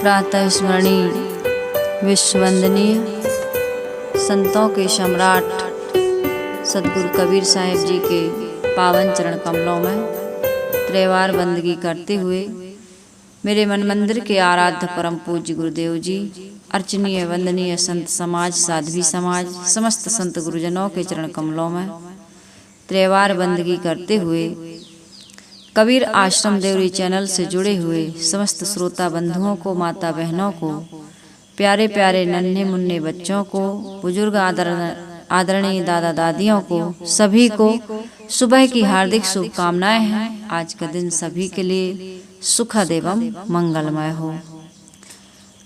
प्रातः स्मरणीय विश्ववंदनीय संतों के सम्राट सदगुरु कबीर साहिब जी के पावन चरण कमलों में त्रैवार बंदगी करते हुए मेरे मन मंदिर के आराध्य परम पूज्य गुरुदेव जी, अर्चनीय वंदनीय संत समाज, साध्वी समाज, समस्त संत गुरुजनों के चरण कमलों में त्रैवार बंदगी करते हुए कबीर आश्रम देवरी चैनल से जुड़े हुए समस्त श्रोता बंधुओं को, माता बहनों को, प्यारे प्यारे नन्हे मुन्ने बच्चों को, बुजुर्ग आदरणीय दादा दादियों को, सभी को सुबह की हार्दिक शुभकामनाएं हैं। आज का दिन सभी के लिए सुखद एवं मंगलमय हो।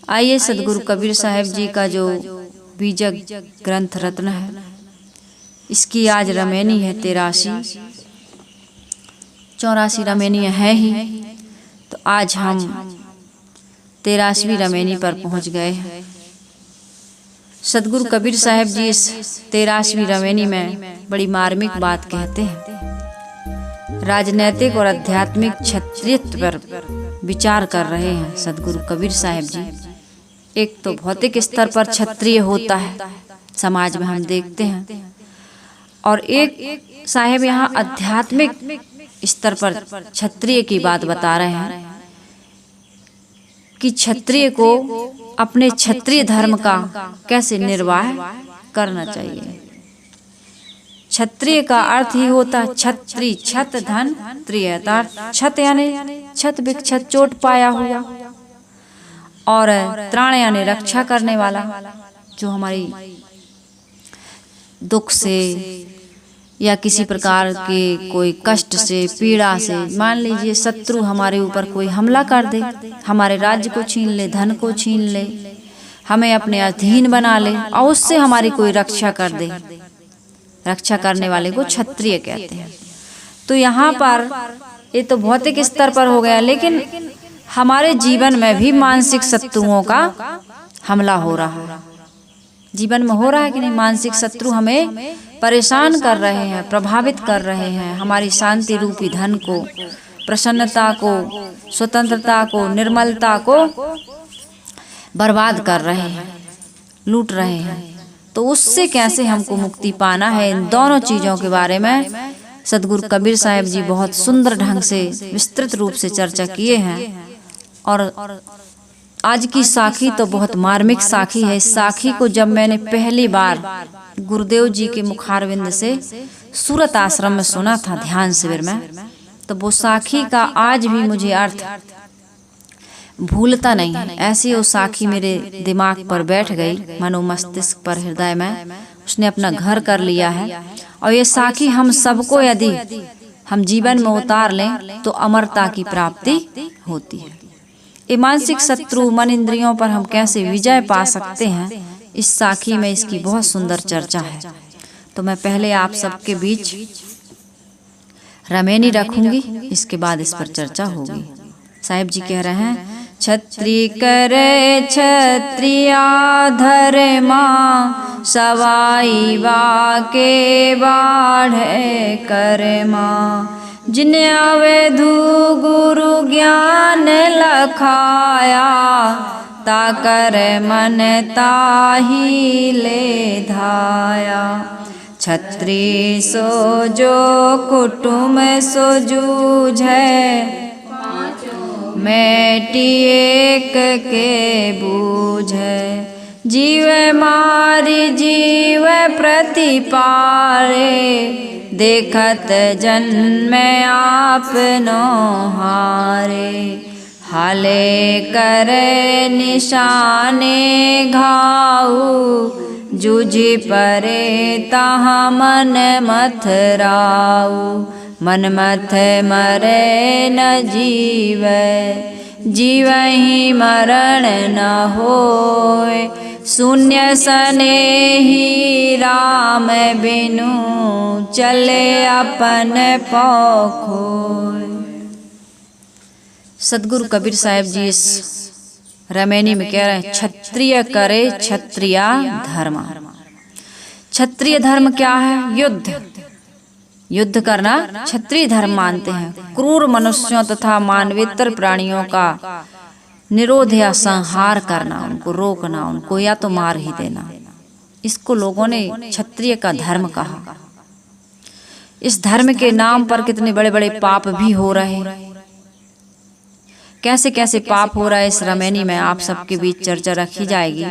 आइए सदगुरु कबीर साहिब जी का जो बीजक ग्रंथ रत्न है, इसकी आज रमेनी है 84 रमेनी है ही, तो आज हम 83वीं रमेनी पर पहुंच गए हैं। सदगुरु कबीर साहिब जी इस 83वीं रमेनी में बड़ी मार्मिक बात कहते हैं। राजनैतिक और आध्यात्मिक क्षत्रियत्व पर विचार कर रहे हैं सदगुरु कबीर साहिब जी। एक तो भौतिक स्तर पर क्षत्रिय होता है, समाज में हम देखते हैं, और एक साहिब यहाँ आध्यात्मिक स्तर पर क्षत्रिय की बात बता रहे हैं कि क्षत्रिय को अपने क्षत्रिय धर्म का कैसे निर्वाह करना चाहिए। क्षत्रिय का अर्थ ही होता क्षत्रि, छत धन त्रिय, छत यानी छत विक्षत चोट पाया हुआ, और त्राण यानी रक्षा करने वाला, जो हमारी दुख से या किसी प्रकार के कोई कष्ट से, पीड़ा से, मान लीजिए शत्रु हमारे ऊपर कोई हमला कर दे, हमारे राज्य को छीन ले, धन को छीन ले, हमें अपने अधीन बना ले और उससे हमारी कोई रक्षा कर दे, रक्षा करने वाले को क्षत्रिय कहते हैं। तो यहाँ पर ये तो भौतिक स्तर पर हो गया, लेकिन हमारे जीवन में भी मानसिक शत्रुओं का हमला हो रहा है। जीवन में हो रहा है कि नहीं? मानसिक शत्रु हमें परेशान कर रहे हैं, प्रभावित कर रहे हैं, हमारी शांति रूपी धन को, प्रसन्नता को, स्वतंत्रता को, निर्मलता को बर्बाद कर रहे हैं, लूट रहे हैं। तो उससे कैसे हमको मुक्ति पाना है, इन दोनों चीज़ों के बारे में सदगुरु कबीर साहिब जी बहुत सुंदर ढंग से विस्तृत रूप से चर्चा किए हैं। और आज की साखी तो बहुत मार्मिक साखी है। इस साखी को जब मैंने पहली बार गुरुदेव जी के मुखारविंद से सूरत आश्रम में सुना था, ध्यान शिविर में, तो वो साखी का आज भी मुझे अर्थ भूलता नहीं है। ऐसी वो साखी मेरे दिमाग पर बैठ गई, मनो मस्तिष्क पर, हृदय में उसने अपना घर कर लिया है। और ये साखी हम सबको यदि हम जीवन में उतार लें तो अमरता की प्राप्ति होती है। ये मानसिक शत्रु, मन इंद्रियों पर हम कैसे विजय पा सकते हैं, इस साखी में इसकी बहुत सुंदर चर्चा है। तो मैं पहले आप सबके बीच रमेनी रखूंगी, इसके बाद इस पर चर्चा होगी। साहिब जी कह रहे हैं, क्षत्रिय करे क्षत्रिया धर्मा, सवाई वाके बाढ़े करमा, जिन्हें अवधु गुरु ज्ञान लखाया, ताकर मन ताही ले धाया। क्षत्रिय सो जो कुटुम सो जूझे, मेटी एक के बूझे, जीव मारी जीव प्रतिपारे, देखत जन्म आपनो हारे, हाले करे निशाने घाऊ, जूझी परे तहाँ मन मथराऊ, मन मथ मरे न जीवै, जीवहि मरण न होय, शून्य सने ही राम बिनु, चले अपन पौखोय। सदगुरु कबीर साहिब जी इस रमेनी में कह रहे हैं, क्षत्रिय करे क्षत्रिया धर्म। क्षत्रिय धर्म क्या है? युद्ध। युद्ध करना क्षत्रिय धर्म मानते हैं। क्रूर मनुष्यों तथा मानवेतर प्राणियों का निरोध या संहार करना, उनको रोकना, उनको या तो मार ही देना। इसको लोगों ने क्षत्रिय का धर्म कहा। इस धर्म के नाम पर कितने बड़े बड़े पाप भी हो रहे हैं। कैसे कैसे पाप हो रहा है, इस रामायणी में आप सबके बीच चर्चा रखी जाएगी।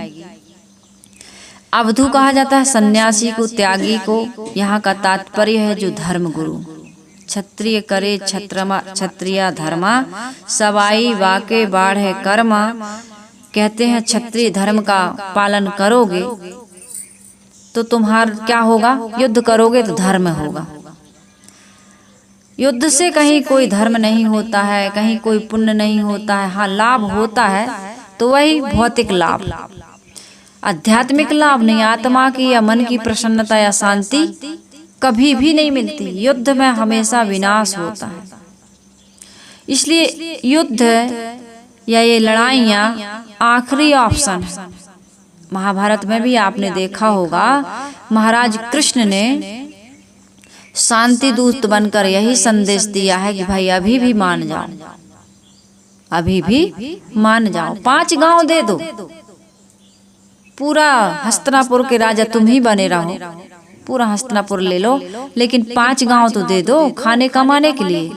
अवधू कहा जाता है सन्यासी को, त्यागी को। यहाँ का तात्पर्य है जो धर्म गुरु। क्षत्रिय करे क्षत्रिया धर्मा, सवाई वाके बाढ़े कर्मा। कहते हैं क्षत्रिय धर्म का पालन करोगे तो तुम्हारा क्या होगा, युद्ध करोगे तो धर्म होगा। युद्ध से कहीं कोई धर्म नहीं होता है, कहीं कोई पुण्य नहीं होता है। हाँ, लाभ होता है तो वही भौतिक लाभ, आध्यात्मिक लाभ नहीं। आत्मा की या मन की प्रसन्नता या शांति कभी भी नहीं मिलती। युद्ध में हमेशा विनाश होता है। इसलिए युद्ध या ये लड़ाइयाँ आखिरी ऑप्शन है। महाभारत में भी आपने देखा होगा, महाराज कृष्ण ने शांति दूत बनकर यही संदेश दिया है कि भाई अभी भी मान जाओ, अभी भी मान जाओ। 5 गांव दे दो, पूरा हस्तिनापुर के राजा तुम ही बने रहो, पूरा हस्तिनापुर ले लो, लेकिन 5 गांव तो दे दो खाने कमाने के लिए।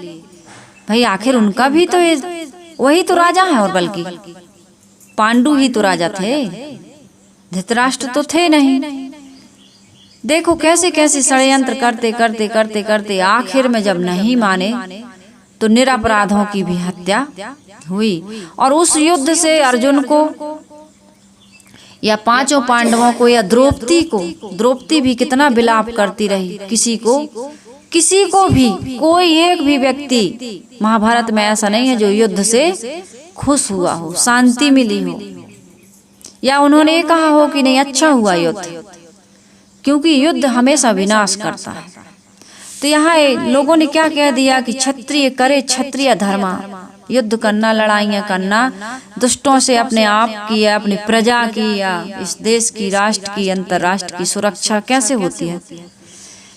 भाई आखिर उनका भी तो वही तो राजा है, और बल्कि पांडु ही तो राजा थे, धृतराष्ट्र तो थे नहीं। देखो कैसे कैसे षड्यंत्र करते करते करते करते आखिर में जब नहीं माने तो निरपराधों की भी हत्या हुई। और उस युद्ध से अर्जुन को या 5 पांडवों को या द्रौपदी को, द्रौपदी भी कितना विलाप करती रही। किसी को भी, कोई एक भी व्यक्ति महाभारत में ऐसा नहीं है जो युद्ध से खुश हुआ हो, शांति मिली हो, या उन्होंने कहा हो कि नहीं अच्छा हुआ युद्ध, क्योंकि युद्ध हमेशा विनाश करता है। तो यहाँ लोगों ने क्या कह दिया कि क्षत्रिय करे क्षत्रिय धर्मा। युद्ध करना, लड़ाइयाँ करना, दुष्टों से अपने आप की या अपनी प्रजा की या इस देश की, राष्ट्र की, अंतर्राष्ट्र की सुरक्षा कैसे होती है।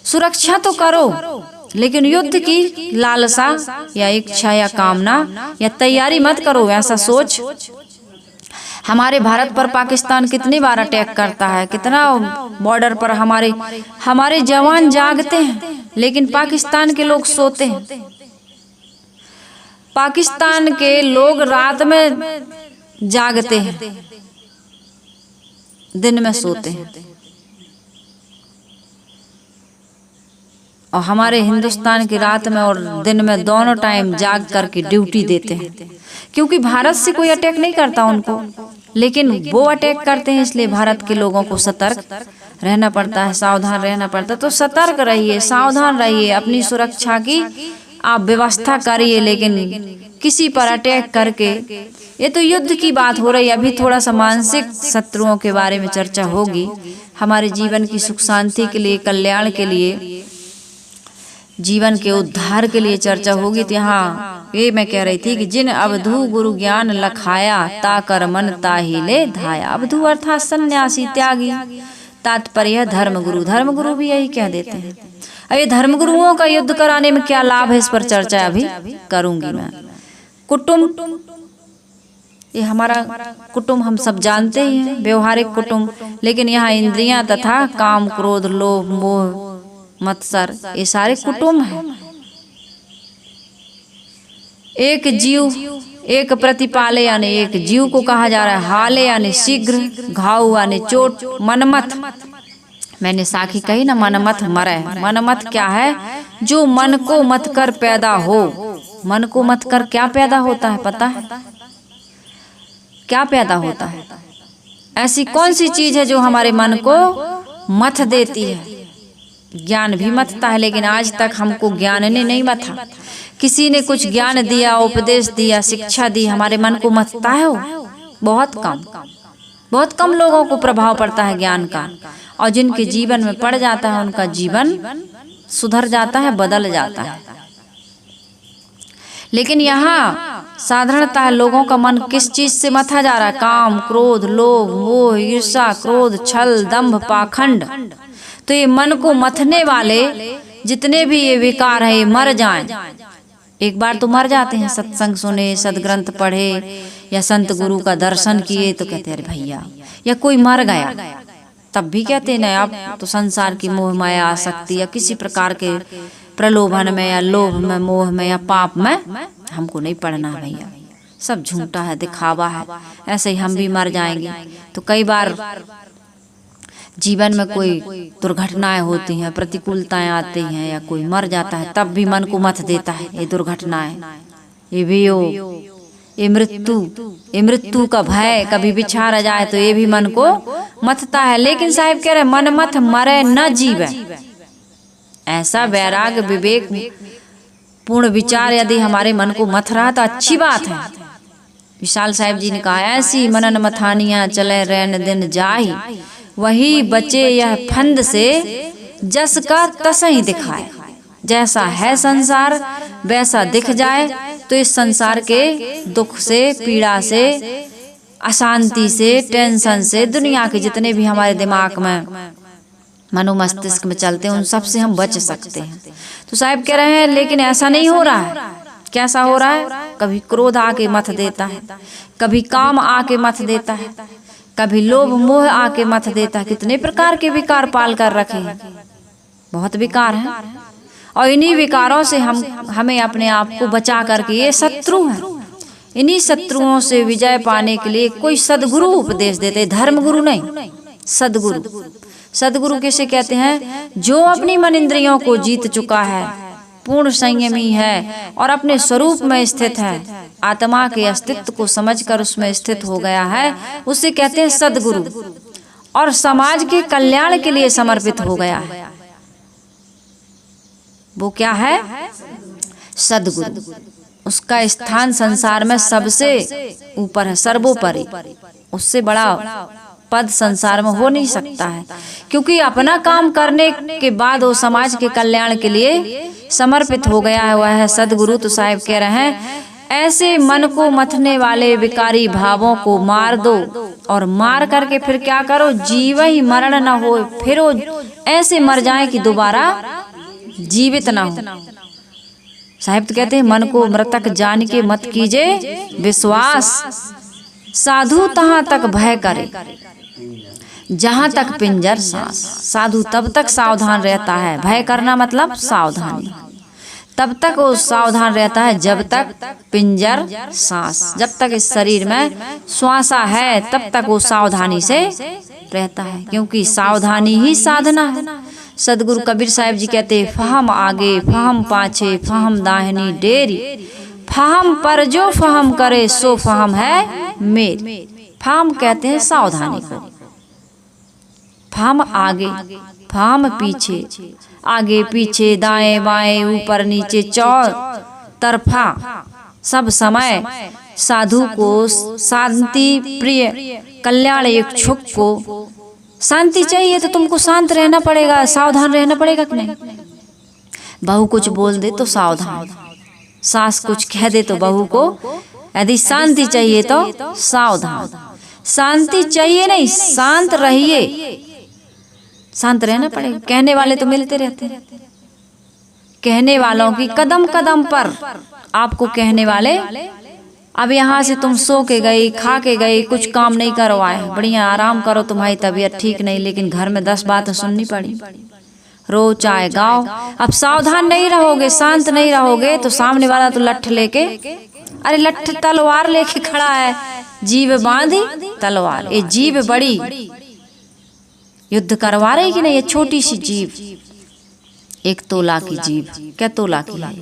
सुरक्षा तो करो, लेकिन युद्ध की लालसा या इच्छा या कामना या तैयारी मत करो। ऐसा सोच हमारे भारत पर पाकिस्तान कितनी बार अटैक करता है, कितना बॉर्डर पर हमारे जवान जागते हैं, लेकिन पाकिस्तान के लोग सोते हैं। पाकिस्तान के लोग रात में जागते हैं, दिन में सोते हैं। और हमारे हिंदुस्तान की रात में और दिन में दोनों टाइम जाग करके ड्यूटी देते हैं, क्योंकि भारत से कोई अटैक नहीं करता उनको, लेकिन वो अटैक करते हैं। इसलिए भारत के लोगों को सतर्क रहना पड़ता है, सावधान रहना पड़ता है। तो सतर्क रहिए, सावधान रहिए, अपनी सुरक्षा की आप व्यवस्था करिए, लेकिन किसी पर अटैक करके। ये तो युद्ध की बात हो रही है, अभी थोड़ा सा मानसिक शत्रुओं के बारे में चर्चा होगी। हमारे जीवन की सुख शांति के लिए, कल्याण के लिए, जीवन के उद्धार के लिए चर्चा होगी। तो यहाँ ये मैं कह रही थी कि जिन अवधू गुरु ज्ञान लखाया, ता कर मन ताहि ले धाया। अवधू अर्थात सन्यासी, त्यागी। तात्पर्य धर्मगुरु। धर्मगुरु भी यही कह देते हैं। अब ये धर्मगुरुओं का युद्ध कराने में क्या लाभ है, इस पर चर्चा अभी करूंगी मैं। कुटुंब, ये हमारा कुटुंब हम सब जानते ही हैं, व्यवहारिक कुटुंब। लेकिन यहाँ इंद्रियां तथा काम, क्रोध, लोभ, मोह, मत्सर, ये सारे कुटुंब हैं। एक जीव, एक प्रतिपाले यानी एक जीव को कहा जा रहा है। हाले यानी शीघ्र, घाव यानी चोट, मनमथ। मैंने साखी कही ना, मनमथ मरे। मनमथ क्या है? जो मन को मत कर पैदा हो। मन को मत कर क्या पैदा होता है पता है? क्या पैदा होता है? ऐसी कौन सी चीज है जो हमारे मन को मथ देती है? ज्ञान भी मथता है, लेकिन आज तक हमको ज्ञान ने नहीं मथा। किसी ने कुछ ज्ञान दिया, उपदेश दिया, शिक्षा दी, हमारे मन को मथता है वो? बहुत कम लोगों को प्रभाव पड़ता है ज्ञान का। और जिनके जीवन में पड़ जाता है उनका जीवन सुधर जाता है, बदल जाता है। लेकिन यहाँ साधारणतः लोगों का मन किस चीज से मथा जा रहा है? काम, क्रोध, लोभ, मोह, ईर्ष्या, क्रोध, छल, दंभ, पाखंड। तो ये मन को मथने वाले जितने भी ये विकार है, ये मर जाएं। एक बार तो मर जाते हैं, सत्संग सुने, सदग्रंथ पढ़े या संत गुरु का दर्शन किए तो कहते अरे भैया, या कोई मर गया तब भी कहते हैं ना आप तो संसार की मोह माया आसक्ति या किसी प्रकार के प्रलोभन में या लोभ में मोह में या पाप में हमको नहीं पड़ना है भैया, सब झूठा है, दिखावा है, ऐसे ही हम भी मर जाएंगे। तो कई बार जीवन में कोई दुर्घटनाएं होती हैं, प्रतिकूलताएं आती हैं या कोई मर जाता है, तब भी मन को मत देता है ये दुर्घटनाएं, ये वियोग, ये मृत्यु का भय कभी बिछारा जाए तो ये भी मन को मथता है। लेकिन साहिब कह रहे मन मत मरे न जीवे, ऐसा वैराग विवेक पूर्ण विचार यदि हमारे मन को मथ रहा तो अच्छी बात है। विशाल साहिब जी ने कहा ऐसी मनन मथानियां चले रैन दिन जाही, वही बचे यह फंद से जस का तस ही दिखाए। जैसा है संसार वैसा दिख जाए तो इस संसार के दुख से, पीड़ा से, अशांति से, टेंशन से, दुनिया के जितने भी हमारे दिमाग में मनो मस्तिष्क में चलते हैं उन सब से हम बच सकते हैं। तो साहिब कह रहे हैं लेकिन ऐसा नहीं हो रहा है। कैसा हो रहा है? कभी क्रोध आके मथ देता है, कभी काम आके मथ देता है, कभी लोभ मोह आके मथ देता है। कितने प्रकार के विकार पाल कर रखे हैं, बहुत विकार हैं। और इन्हीं विकारों से हमें अपने आप को बचा करके, ये शत्रु हैं, इन्हीं शत्रुओं से विजय पाने के लिए कोई सदगुरु उपदेश देते, धर्म गुरु नहीं, सदगुरु। सदगुरु किसे कहते हैं? जो अपनी मन इंद्रियों को जीत चुका है, पूर्ण संयमी है और अपने स्वरूप में स्थित है, आत्मा के अस्तित्व को समझकर उसमें स्थित हो गया है, उसे कहते हैं सदगुरु। और समाज के कल्याण के लिए समर्पित हो गया है, वो क्या है? सदगुरु। उसका स्थान संसार में सबसे ऊपर है, सर्वोपरि। उससे बड़ा पद संसार में हो नहीं सकता है, क्योंकि अपना काम करने के बाद वो समाज के कल्याण के लिए समर्पित हो गया है, वह है सदगुरु। तो साहिब कह रहे हैं ऐसे मन को मथने वाले विकारी भावों को मार दो, और मार करके फिर क्या करो? जीव ही मरण न हो, फिर वो ऐसे मर जाए कि दोबारा जीवित ना हो। साहिब तो कहते हैं मन को मृतक जान के मत कीजे विश्वास, साधु तहां तक भय करे जहां तक पिंजर सांस। साधु तब तक सावधान रहता है, भय करना मतलब सावधानी, तब तक वो सावधान रहता है जब तक पिंजर सांस, जब तक इस शरीर में श्वासा है तब तक वो सावधानी से रहता है, क्योंकि सावधानी ही साधना है। सदगुरु कबीर साहिब जी कहते हैं फहम आगे फहम पाछे फहम दाहिनी डेरी, फहम पर जो फहम करे सो फहम है मेरी। फहम कहते हैं सावधानी को, फहम आगे फहम पीछे, आगे पीछे दाएं बाएं ऊपर नीचे चौतरफा सब समय साधु को, शांति प्रिय कल्याण इच्छुक को शांति चाहिए तो तुमको शांत रहना पड़ेगा, सावधान रहना पड़ेगा कि नहीं? बहू कुछ बोल दे तो सावधान, सास कुछ कह दे तो बहू को यदि शांति चाहिए तो सावधान। शांति चाहिए नहीं, शांत रहिए, शांत रहना पड़ेगा। कहने वाले तो मिलते रहते हैं, कहने वालों की कदम कदम पर आपको कहने वाले, अब यहाँ से तुम सो के गई, खा के गई, कुछ काम नहीं करवाए, बढ़िया आराम करो, तुम्हारी तबीयत ठीक नहीं, लेकिन घर में 10 बातें सुननी पड़ी, रो चाहे गाओ। अब सावधान नहीं रहोगे, शांत नहीं रहोगे तो सामने वाला तो लठ लेके, अरे लठ तलवार लेके खड़ा है, जीभ बांधी तलवार, ये जीभ बड़ी युद्ध करवा रही कि नहीं? ये छोटी सी जीभ, 1 तोला की जीभ, क्या तोला की है?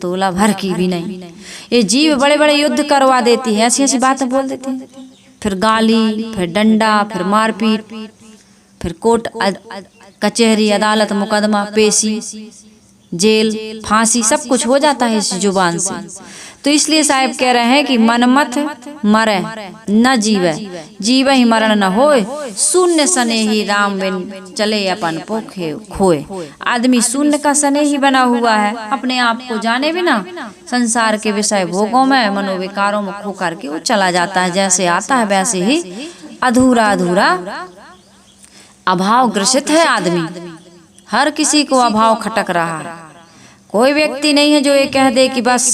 तोला भर की भी नहीं। ये जीव बड़े बड़े युद्ध करवा देती है, ऐसी ऐसी बातें बोल देती है, फिर गाली, फिर डंडा, फिर मारपीट, फिर कोर्ट कचहरी अदालत मुकदमा पेशी जेल फांसी सब कुछ हो जाता है इस जुबान से। तो इसलिए साहिब कह रहे हैं कि मन मत मरे न जीवे, जीव ही मरण न होए, शून्य सने ही राम बिन चले अपन पोखे खोए। आदमी शून्य का सने ही बना हुआ है, अपने आप को जाने बिना संसार के विषय भोगों में मनोविकारों में खो करके वो चला जाता है। जैसे आता है वैसे ही अधूरा अधूरा अभाव ग्रसित है आदमी, हर किसी को अभाव खटक रहा है। कोई व्यक्ति नहीं है जो ये कह दे कि बस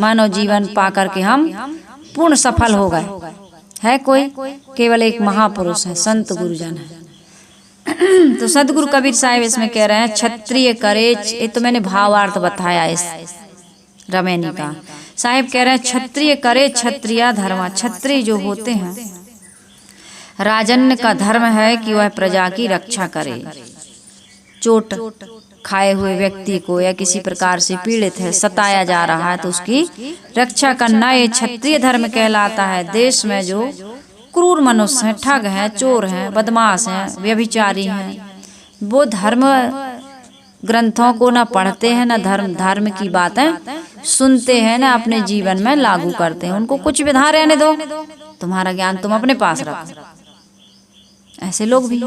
मानव जीवन पा करके हम पूर्ण सफल हो गए। है कोई? केवल एक महापुरुष है, संत गुरुजन है। तो सदगुरु कबीर साहिब इसमें कह रहे हैं क्षत्रिय करे, ये तो मैंने भावार्थ बताया इस रमैनी का। साहिब कह रहे हैं क्षत्रिय करे क्षत्रिया धर्मा। क्षत्रिय जो होते हैं, राजन्य का धर्म है कि वह प्रजा की रक्षा करे। चोट खाए हुए व्यक्ति को या किसी प्रकार से पीड़ित है, सताया जा रहा है, तो उसकी रक्षा करना ये क्षत्रिय धर्म कहलाता है। देश में जो क्रूर मनुष्य हैं, ठग हैं, चोर हैं, बदमाश हैं, व्यभिचारी हैं, वो धर्म ग्रंथों को ना पढ़ते हैं, ना धर्म की बातें सुनते हैं, ना अपने जीवन में लागू करते हैं। उनको कुछ विधा रहने दो, तुम्हारा ज्ञान तुम अपने पास रखो। ऐसे लोग भी।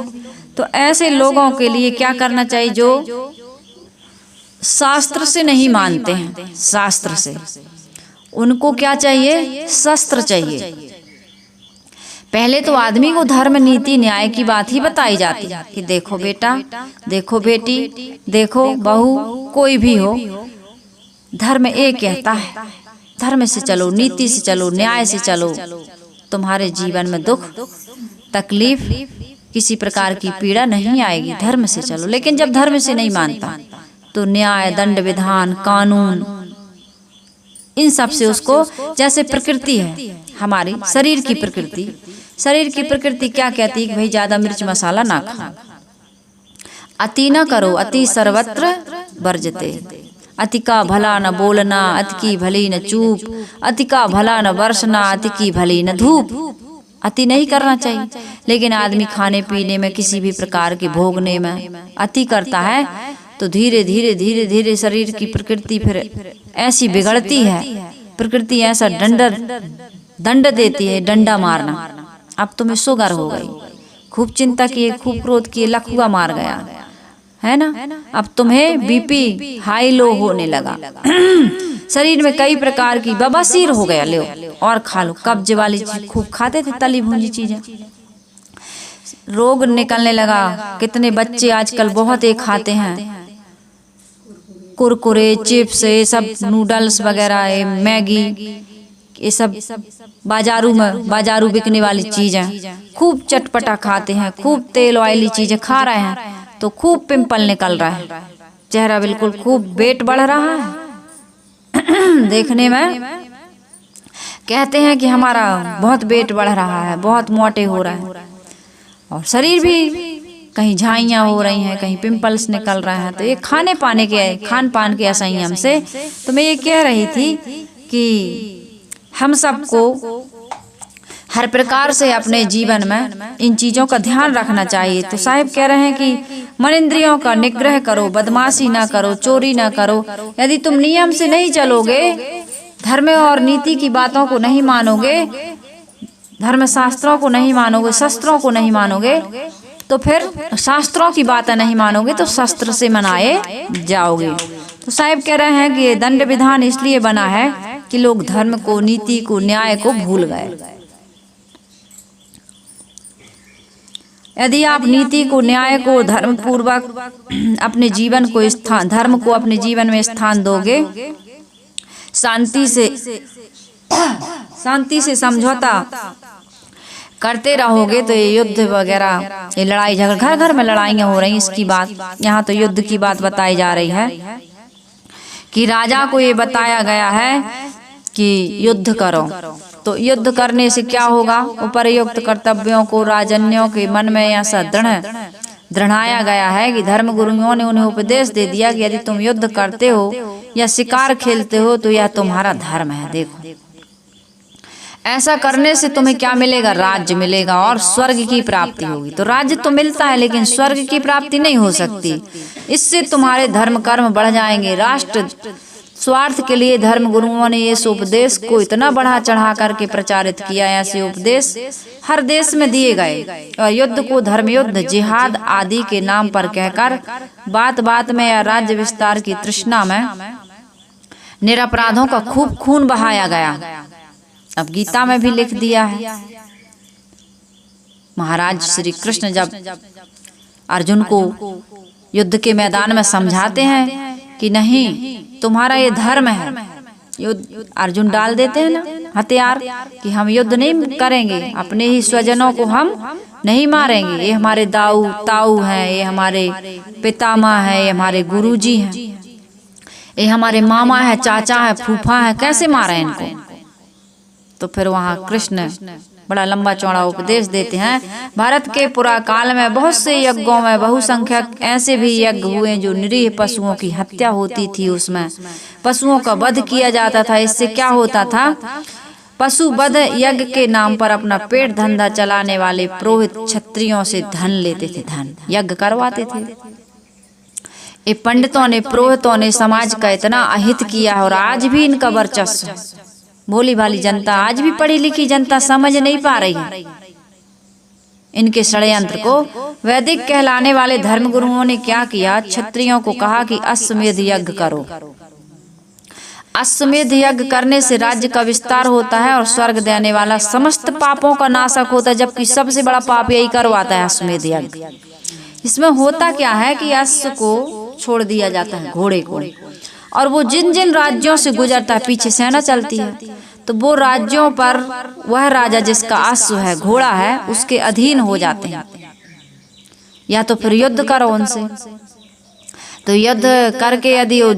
तो ऐसे लोगों के लिए क्या करना चाहिए? जो शास्त्र से नहीं मानते हैं, शास्त्र से, उनको क्या चाहिए? शस्त्र चाहिए। पहले तो आदमी को धर्म नीति न्याय की बात ही बताई जाती है कि देखो बेटा, देखो बेटी, देखो बहू, कोई भी हो, धर्म एक कहता है, धर्म से चलो, नीति से चलो, न्याय से चलो, तुम्हारे जीवन में दुख तकलीफ किसी प्रकार की पीड़ा नहीं आएगी, धर्म से चलो। लेकिन जब धर्म से नहीं मानता तो न्याय, दंड, विधान, कानून, इन सब से उसको, जैसे प्रकृति है हमारी, शरीर की प्रकृति, शरीर की प्रकृति क्या कहती है कि भाई ज्यादा मिर्च मसाला ना खाओ, अति न करो, अति सर्वत्र वर्जते, अति का भला न बोलना, अति की भली न चूप, अति का भला न बरसना, अति की भली न धूप। अति नहीं करना चाहिए, लेकिन आदमी खाने पीने में, किसी भी प्रकार के भोगने में अति करता है, तो धीरे धीरे धीरे धीरे शरीर की प्रकृति फिर ऐसी बिगड़ती है, प्रकृति ऐसा दंड देती है, डंडा मारना। अब तुम्हें शुगर हो गई, खूब चिंता किए, खूब क्रोध किए, लकवा मार गया, है ना? अब तुम्हें बीपी हाई लो होने लगा, शरीर में कई प्रकार की, बवासीर हो गया, ले और खा लो, कब्ज वाली चीज खूब खाते थे, तली भूंजी चीजें, रोग निकलने लगा। कितने बच्चे आजकल बहुत एक खाते हैं, कुरकुरे, चिप्स, ये सब नूडल्स वगैरह, मैगी, ये सब बाजारू बिकने वाली चीजें खूब चटपटा खाते हैं, खूब तेल ऑयली चीजें खा रहे हैं, तो खूब पिंपल निकल रहा है, चेहरा बिल्कुल खूब वेट बढ़ रहा है। देखने में कहते हैं कि हमारा बहुत वेट बढ़ रहा है, बहुत मोटे हो रहे हैं, और शरीर भी कहीं झाइयाँ हो रही हैं, कहीं पिंपल्स निकल रहे हैं। तो ये खान पान के असंयम से। तो मैं ये कह रही थी कि हम सबको हर प्रकार से अपने जीवन में इन चीजों का ध्यान रखना चाहिए। तो साहिब कह रहे हैं कि मन इंद्रियों का निग्रह करो, बदमाशी ना करो, चोरी ना करो। यदि तुम नियम से नहीं चलोगे, धर्म और नीति की बातों को नहीं मानोगे, धर्म शास्त्रों को नहीं मानोगे, शस्त्रों को नहीं मानोगे, तो फिर शास्त्रों की बातें नहीं मानोगे तो शस्त्र से मनाए जाओगे। तो साहिब कह रहे हैं कि ये दंड विधान इसलिए बना है कि लोग धर्म को, नीति को, न्याय को भूल गए। यदि आप नीति को, न्याय को, धर्म पूर्वक अपने जीवन को स्थान, धर्म को अपने जीवन में स्थान दोगे, शांति से समझौता करते रहोगे, तो ये युद्ध वगैरह, ये लड़ाई झगड़ा, घर घर में लड़ाइयाँ हो रही, इसकी बात यहाँ तो युद्ध की बात बताई जा रही है कि राजा को ये बताया गया है कि युद्ध करो। तो युद्ध करने से क्या होगा? उपर्युक्त कर्तव्यों को राजन्यों के मन में ऐसा दृढ़ाया गया है कि धर्म गुरुओं ने उन्हें उपदेश दे दिया कि यदि तुम युद्ध करते हो या शिकार खेलते हो तो यह तुम्हारा धर्म है। देखो, ऐसा करने से तुम्हें क्या मिलेगा? राज्य मिलेगा और स्वर्ग की प्राप्ति होगी। तो राज्य तो मिलता है, लेकिन स्वर्ग की प्राप्ति नहीं हो सकती। इससे तुम्हारे धर्म कर्म बढ़ जाएंगे। राष्ट्र स्वार्थ के लिए धर्म गुरुओं ने इस उपदेश को इतना बढ़ा चढ़ा करके प्रचारित किया। ऐसे उपदेश हर देश में दिए गए और युद्ध को धर्म युद्ध, जिहाद आदि के नाम पर कहकर बात बात में या राज्य विस्तार की तृष्णा में निरपराधों का खूब खून बहाया गया। अब गीता में भी लिख दिया है। महाराज श्री कृष्ण जब अर्जुन को युद्ध के मैदान में समझाते हैं कि नहीं, तुम्हारा ये धर्म है, युद्ध अर्जुन डाल देते हैं ना हथियार कि हम युद्ध नहीं करेंगे, अपने ही स्वजनों को हम नहीं मारेंगे, ये हमारे दाऊ ताऊ हैं, ये हमारे पितामह है, ये हमारे गुरुजी हैं, ये हमारे मामा है, चाचा है, फूफा है, कैसे मारे इनको। तो फिर वहाँ कृष्ण बड़ा लंबा चौड़ा उपदेश देते हैं। भारत के पुरा काल में बहुत से यज्ञों में बहुसंख्यक ऐसे भी यज्ञ हुए जो निरीह पशुओं की हत्या होती थी, उसमें पशुओं का वध किया जाता था। इससे क्या होता था, पशु वध यज्ञ के नाम पर अपना पेट धंधा चलाने वाले पुरोहित क्षत्रियों से धन लेते थे, धन यज्ञ करवाते थे। ये पंडितों ने पुरोहितों ने समाज का इतना अहित किया और आज भी इनका वर्चस्व है। भोली भाली जनता, आज भी पढ़ी लिखी जनता समझ नहीं पा रही है इनके षड्यंत्र को। वैदिक कहलाने वाले धर्मगुरुओं ने क्या किया, क्षत्रियों को कहा कि अश्वमेध यज्ञ करो। अश्वमेध यज्ञ करने से राज्य का विस्तार होता है और स्वर्ग देने वाला समस्त पापों का नाशक होता है, जबकि सबसे बड़ा पाप यही करवाता है अश्वमेध यज्ञ। इसमें होता क्या है कि अश्व को छोड़ दिया जाता है, घोड़े को, और वो जिन जिन राज्यों से गुजरता है पीछे सेना चलती है, तो वो राज्यों पर वह राजा जिसका अश्व है, घोड़ा है, उसके अधीन हो जाते हैं। या तो फिर युद्ध करो उनसे, तो युद्ध करके यदि वो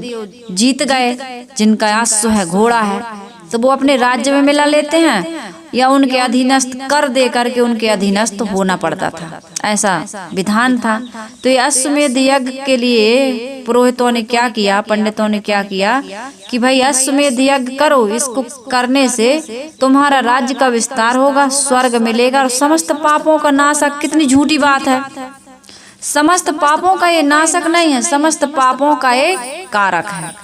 जीत गए, जिनका अश्व है, घोड़ा है, तो वो अपने राज्य में मिला लेते हैं या उनके अधीनस्थ कर दे करके उनके अधीनस्थ होना पड़ता था, ऐसा विधान था। तो ये अश्वमेध यज्ञ के लिए पुरोहितों ने क्या किया, पंडितों ने क्या किया कि भाई अश्वमेध यज्ञ करो, इसको करने से तुम्हारा राज्य का विस्तार होगा, स्वर्ग मिलेगा और समस्त पापों का नाशक। कितनी झूठी बात है, समस्त पापों का ये नाशक नहीं है, समस्त पापों का एक कारक है,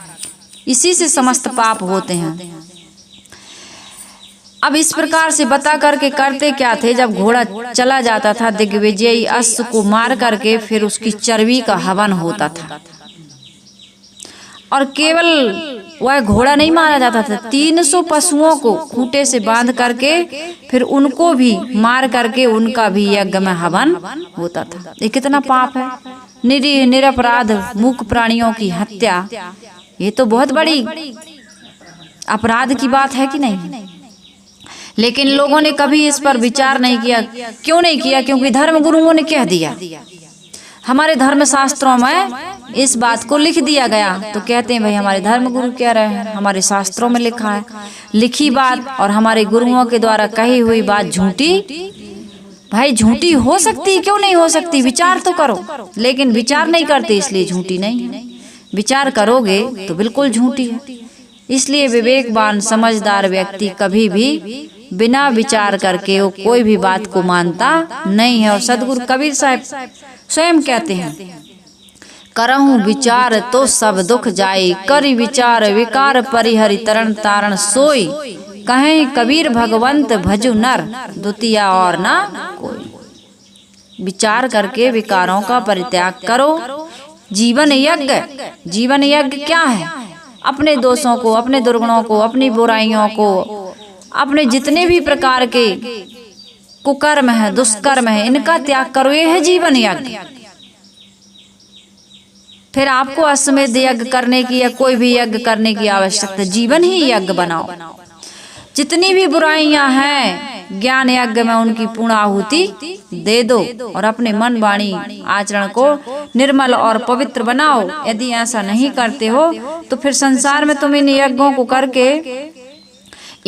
इसी से समस्त पाप होते हैं। अब इस प्रकार से बता करके करते क्या थे, जब घोड़ा चला जाता था दिग्विजयी अश्व को मार करके फिर उसकी चर्बी का हवन होता था। और केवल वह घोड़ा नहीं मारा जाता था, 300 पशुओं को खूंटे से बांध करके फिर उनको भी मार करके उनका भी यज्ञ में हवन होता था। ये कितना पाप है, निरीह निरपराध मूक प्राणियों की हत्या, ये तो बहुत बड़ी अपराध की बात है कि नहीं। लेकिन लोगों ने कभी इस पर विचार नहीं किया। क्यों नहीं किया? क्योंकि धर्म गुरुओं ने कह दिया, हमारे धर्म शास्त्रों में इस बात को लिख दिया गया। तो कहते हैं भाई हमारे धर्म गुरु कह रहे हैं, हमारे शास्त्रों में लिखा है। लिखी बात और हमारे गुरुओं के द्वारा कही हुई बात झूठी, भाई झूठी हो सकती, क्यों नहीं हो सकती? विचार तो करो। लेकिन विचार नहीं करते इसलिए झूठी नहीं है, विचार करोगे तो बिल्कुल झूठी है। इसलिए विवेकवान समझदार व्यक्ति कभी भी बिना विचार करके वो कोई भी बात को मानता नहीं है। और सदगुरु कबीर साहब स्वयं कहते हैं, करहूं विचार तो सब दुख जाए, करि विचार विकार परिहरि तरण तारण सोई, कहें कबीर भगवंत भजु नर, द्वितीया और ना कोई। विचार करके विकारों का परित्याग करो। जीवन यज्ञ, जीवन यज्ञ क्या है? अपने दोषों को, अपने दुर्गुणों को, अपनी बुराइयों को, अपने जितने भी प्रकार के कुकर्म है, दुष्कर्म है, इनका त्याग करो। ये है जीवन यज्ञ। फिर आपको अश्वमेध यज्ञ करने की या कोई भी यज्ञ करने की आवश्यकता, जीवन ही यज्ञ बनाओ। जितनी भी बुराइयां हैं ज्ञान यज्ञ में उनकी पूर्ण आहुति दे दो और अपने मन वाणी आचरण को निर्मल और पवित्र बनाओ। यदि ऐसा नहीं करते हो तो फिर संसार में तुम इन यज्ञों को करके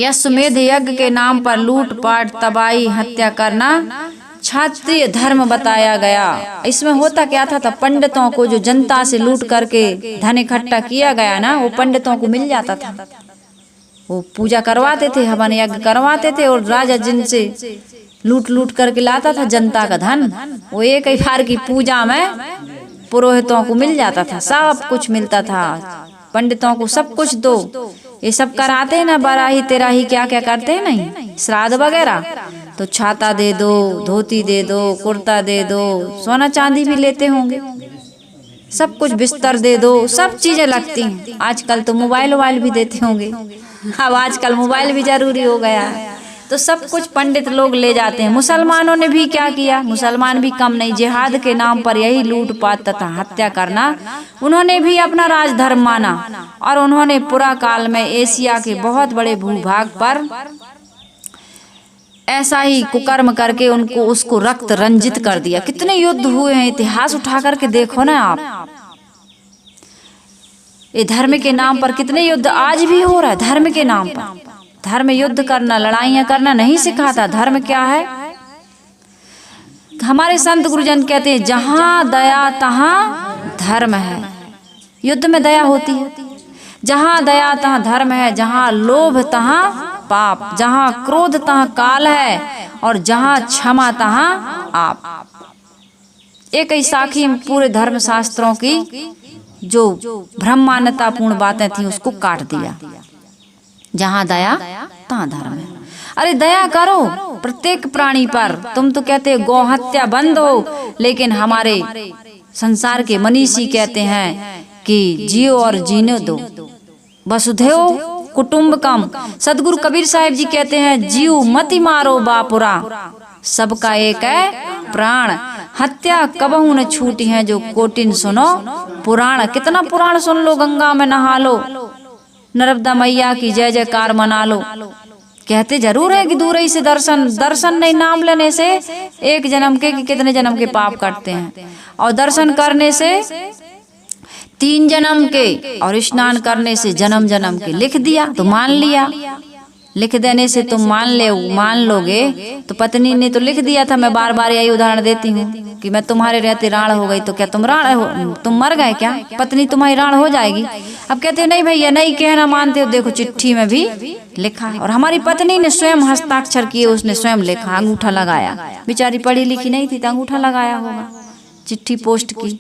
अश्वमेध यज्ञ के नाम पर लूट पाट, तबाही, हत्या करना क्षत्रिय धर्म बताया गया। इसमें होता क्या था, पंडितों को जो जनता से लूट करके धन इकट्ठा किया गया ना, वो पंडितों को मिल जाता था। वो पूजा करवाते थे, हवन यज्ञ करवाते थे और राजा जिनसे लूट लूट करके लाता था जनता का धन, वो एक ही बार की पूजा में पुरोहितों को मिल जाता था, सब कुछ मिलता था। पंडितों को सब कुछ दो, ये सब कराते हैं ना, बाराही तेराही क्या क्या करते हैं नहीं, श्राद्ध वगैरह, तो छाता दे दो, धोती दे दो, कुर्ता दे दो, सोना चांदी भी लेते होंगे, सब कुछ बिस्तर दे दो, सब चीजें लगती हैं। आजकल तो मोबाइल भी देते होंगे। अब आजकल मोबाइल भी जरूरी हो गया है, तो तो सब कुछ पंडित लोग ले जाते हैं। मुसलमानों ने भी क्या किया, मुसलमान भी कम नहीं, जिहाद के नाम पर यही लूटपाट तथा हत्या करना उन्होंने भी अपना राजधर्म माना और उन्होंने पूरा काल में एशिया के बहुत बड़े भूभाग पर ऐसा ही कुकर्म करके उसको रक्त रंजित कर दिया। कितने युद्ध हुए हैं, इतिहास उठा करके देखो ना आप। ये धर्म के नाम पर कितने युद्ध आज भी हो रहा है। धर्म के नाम पर धर्म युद्ध करना, लड़ाइयां करना नहीं सिखाता। धर्म क्या है? हमारे संत गुरुजन कहते हैं जहां दया तहां धर्म है। युद्ध में दया होती है। जहां दया तहां धर्म है, जहां लोभ तहां पाप, जहां क्रोध तहां काल है और जहां क्षमा तहां आप। एक ही साखी में पूरे धर्म शास्त्रों की जो ब्रह्मांडतापूर्ण बातें थी उसको काट दिया। जहां दया तहां धर्म है। अरे दया करो प्रत्येक प्राणी पर। तुम तो कहते हो गौ हत्या बंद हो, लेकिन हमारे संसार के मनीषी कहते हैं कि जियो और जीने दो, वसुधैव कुटुंबकम। सदगुरु कबीर साहिब जी कहते हैं जीव मति मारो बापुरा, सबका एक है प्राण, हत्या कबहू न छूटी है जो कोटिन सुनो पुराण। कितना पुराण सुन लो, गंगा में नहा लो, नर्मदा मैया की जय जयकार मना लो। कहते जरूर है कि दूर ही से दर्शन नहीं, नाम लेने से एक जन्म के कि कितने जन्म के पाप कटते हैं, और दर्शन करने से 3 जन्म के, और स्नान करने से जन्म जन्म के। लिख दिया तो मान लिया, लिख देने से तुम मान लोगे। तो पत्नी ने तो लिख दिया था। मैं बार बार यही उदाहरण देती हूँ कि मैं तुम्हारे रहते राण हो गई, तो क्या तुम राण हो, तुम मर गए क्या? पत्नी तुम्हारी राण हो जाएगी। अब कहते हो नहीं भैया नहीं कहना मानते हो, देखो चिट्ठी में भी लिखा है। और हमारी पत्नी ने स्वयं हस्ताक्षर किए, उसने स्वयं लिखा, अंगूठा लगाया। बेचारी पढ़ी लिखी नहीं थी तो अंगूठा लगाया होगा, चिट्ठी पोस्ट की।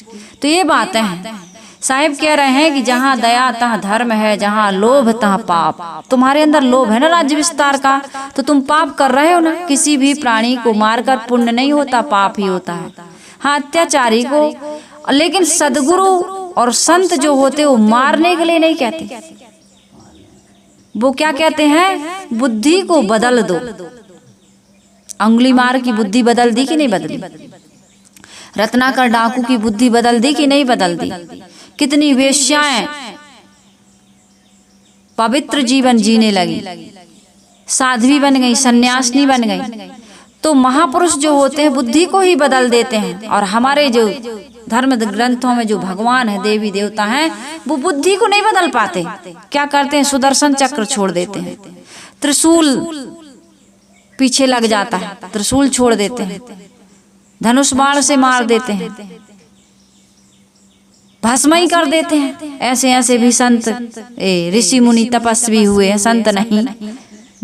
तो ये बातें हैं। साहिब कह रहे हैं कि जहाँ दया तहाँ धर्म है, जहाँ लोभ तहाँ पाप। तुम्हारे अंदर लोभ है ना राज्य विस्तार का, तो तुम पाप कर रहे हो ना। किसी भी प्राणी को मारकर पुण्य नहीं होता, पाप ही होता है। हाँ, अत्याचारी को, लेकिन सदगुरु और संत जो होते वो मारने के लिए नहीं कहते। वो क्या कहते हैं? बुद्धि को बदल दो। अंगुली मार की बुद्धि बदल दी कि नहीं बदली? रत्नाकर डाकू की बुद्धि बदल दी कि नहीं बदल दी? कितनी वेश्याएं पवित्र जीवन जीने लगी, साध्वी बन गई, सन्यासिनी बन गई। तो महापुरुष जो होते हैं बुद्धि को ही बदल देते हैं। और हमारे जो धर्म ग्रंथों में जो भगवान है, देवी देवता हैं, वो बुद्धि को नहीं बदल पाते। क्या करते हैं? सुदर्शन चक्र छोड़ देते हैं, त्रिशूल पीछे लग जाता है, त्रिशूल छोड़ देते हैं, धनुष बाण से मार देते हैं, भस्म ही कर देते हैं। ऐसे ऐसे भी संत, ऋषि मुनि तपस्वी हुए हैं, संत नहीं।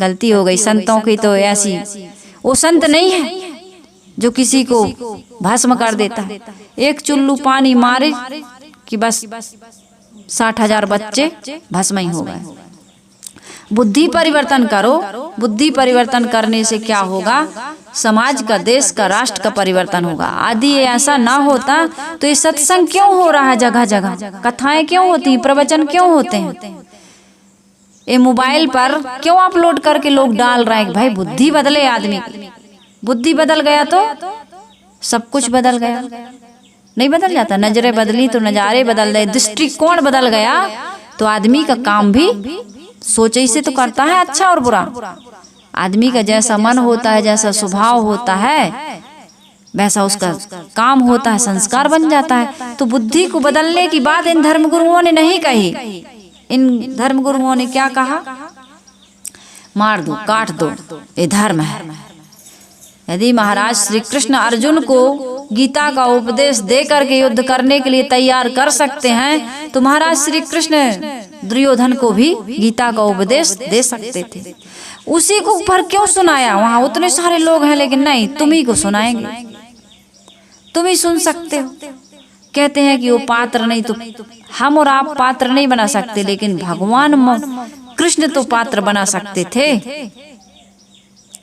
गलती हो गई, संतों की तो ऐसी, वो संत नहीं है जो किसी को भस्म कर देता है। एक चुल्लू पानी मारे कि बस 60,000 बच्चे भस्म ही हो गए। बुद्धि परिवर्तन करो। बुद्धि परिवर्तन करने से क्या होगा? समाज का, देश का, राष्ट्र का परिवर्तन होगा। आदि ऐसा ना होता तो ये सत्संग क्यों हो रहा है? जगह जगह कथाएं क्यों होती हैं? प्रवचन क्यों होते हैं? ये मोबाइल पर क्यों अपलोड करके लोग डाल रहे हैं? भाई बुद्धि बदले आदमी की। बुद्धि बदल गया तो सब कुछ बदल गया। नहीं बदल जाता? नजरें बदली तो नजारे बदल गए, दृष्टिकोण बदल गया तो आदमी का काम भी सोचे से तो करता है, अच्छा और बुरा। आदमी का जैसा मन होता है, जैसा स्वभाव होता है, वैसा उसका काम होता है, संस्कार बन जाता है। तो बुद्धि को बदलने की बात इन धर्मगुरुओं ने नहीं कही। इन धर्मगुरुओं ने क्या कहा? मार दो, काट दो, ये धर्म है। यदि महाराज श्री कृष्ण अर्जुन को गीता का उपदेश दे करके युद्ध करने के लिए तैयार कर सकते हैं, तो महाराज श्री कृष्ण दुर्योधन को भी गीता का उपदेश दे सकते थे। उसी को पर क्यों सुनाया? वहां उतने सारे लोग हैं, लेकिन नहीं, तुम ही को सुनाएंगे, तुम ही सुन सकते हो। कहते हैं कि वो पात्र नहीं, तो हम और आप पात्र नहीं बना सकते, लेकिन भगवान कृष्ण तो पात्र बना सकते थे।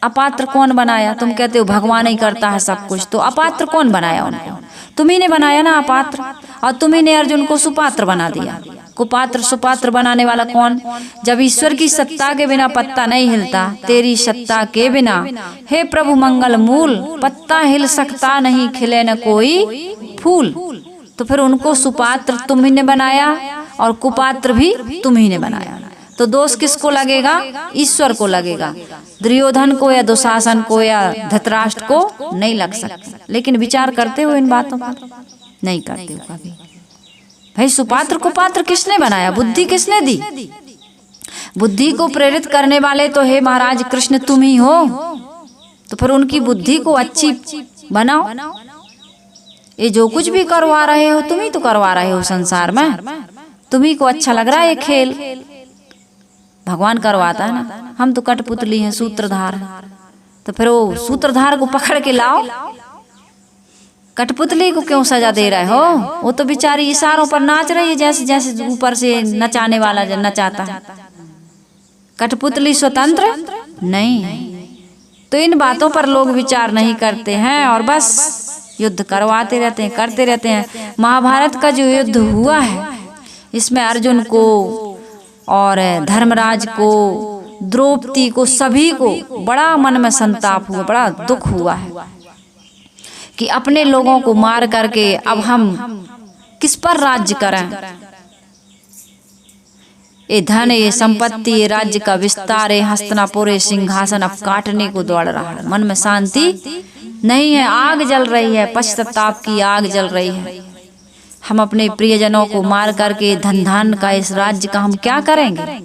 अपात्र कौन बनाया? तुम कहते हो भगवान ही करता है सब कुछ, तो अपात्र कौन बनाया उनको? तुम्ही ने बनाया ना अपात्र, और तुम्ही ने अर्जुन को सुपात्र बना दिया। कुपात्र सुपात्र बनाने वाला कौन? जब ईश्वर की सत्ता के बिना पत्ता नहीं हिलता, तेरी सत्ता के बिना हे प्रभु मंगल मूल, पत्ता हिल सकता नहीं, खिले न कोई फूल। तो फिर उनको सुपात्र तुम ही ने बनाया और कुपात्र भी तुम ही ने बनाया। तो दोष किसको लगेगा? ईश्वर को लगेगा। दुर्योधन को या दुशासन को या धृतराष्ट्र को नहीं लग सकता। लेकिन विचार करते हो इन बातों पर? नहीं करते हो कभी। भाई सुपात्र कुपात्र किसने बनाया? बुद्धि किसने दी? बुद्धि को प्रेरित करने वाले तो हे महाराज कृष्ण तुम ही हो। तो फिर उनकी बुद्धि को अच्छी बनाओ। ये जो कुछ भी करवा रहे हो तुम ही तो करवा रहे हो संसार में। तुम्ही को अच्छा लग रहा है ये खेल? भगवान करवाता है ना। हम तो कठपुतली हैं, सूत्रधार हैं। तो फिर वो सूत्रधार को पकड़ के लाओ। कठपुतली को क्यों सजा दे रहे हो? वो तो बेचारी इशारों पर नाच रही है, जैसे जैसे ऊपर से नचाने वाला नचाता है। कठपुतली स्वतंत्र नहीं। तो इन बातों पर लोग विचार नहीं करते हैं और बस युद्ध करवाते रहते हैं, करते रहते हैं। महाभारत का जो युद्ध हुआ है इसमें अर्जुन को और धर्मराज को, द्रौपदी को, सभी को बड़ा मन में संताप हुआ, बड़ा दुख हुआ है कि अपने लोगों को मार करके अब हम किस पर राज्य करें। ये धन, ये संपत्ति, ये राज्य का विस्तार, ये हस्तिनापुर, ये सिंहासन अब काटने को दौड़ रहा है। मन में शांति नहीं है, आग जल रही है, पश्चाताप की आग जल रही है। हम अपने प्रियजनों को मार करके धन धान का इस राज्य का हम क्या करेंगे?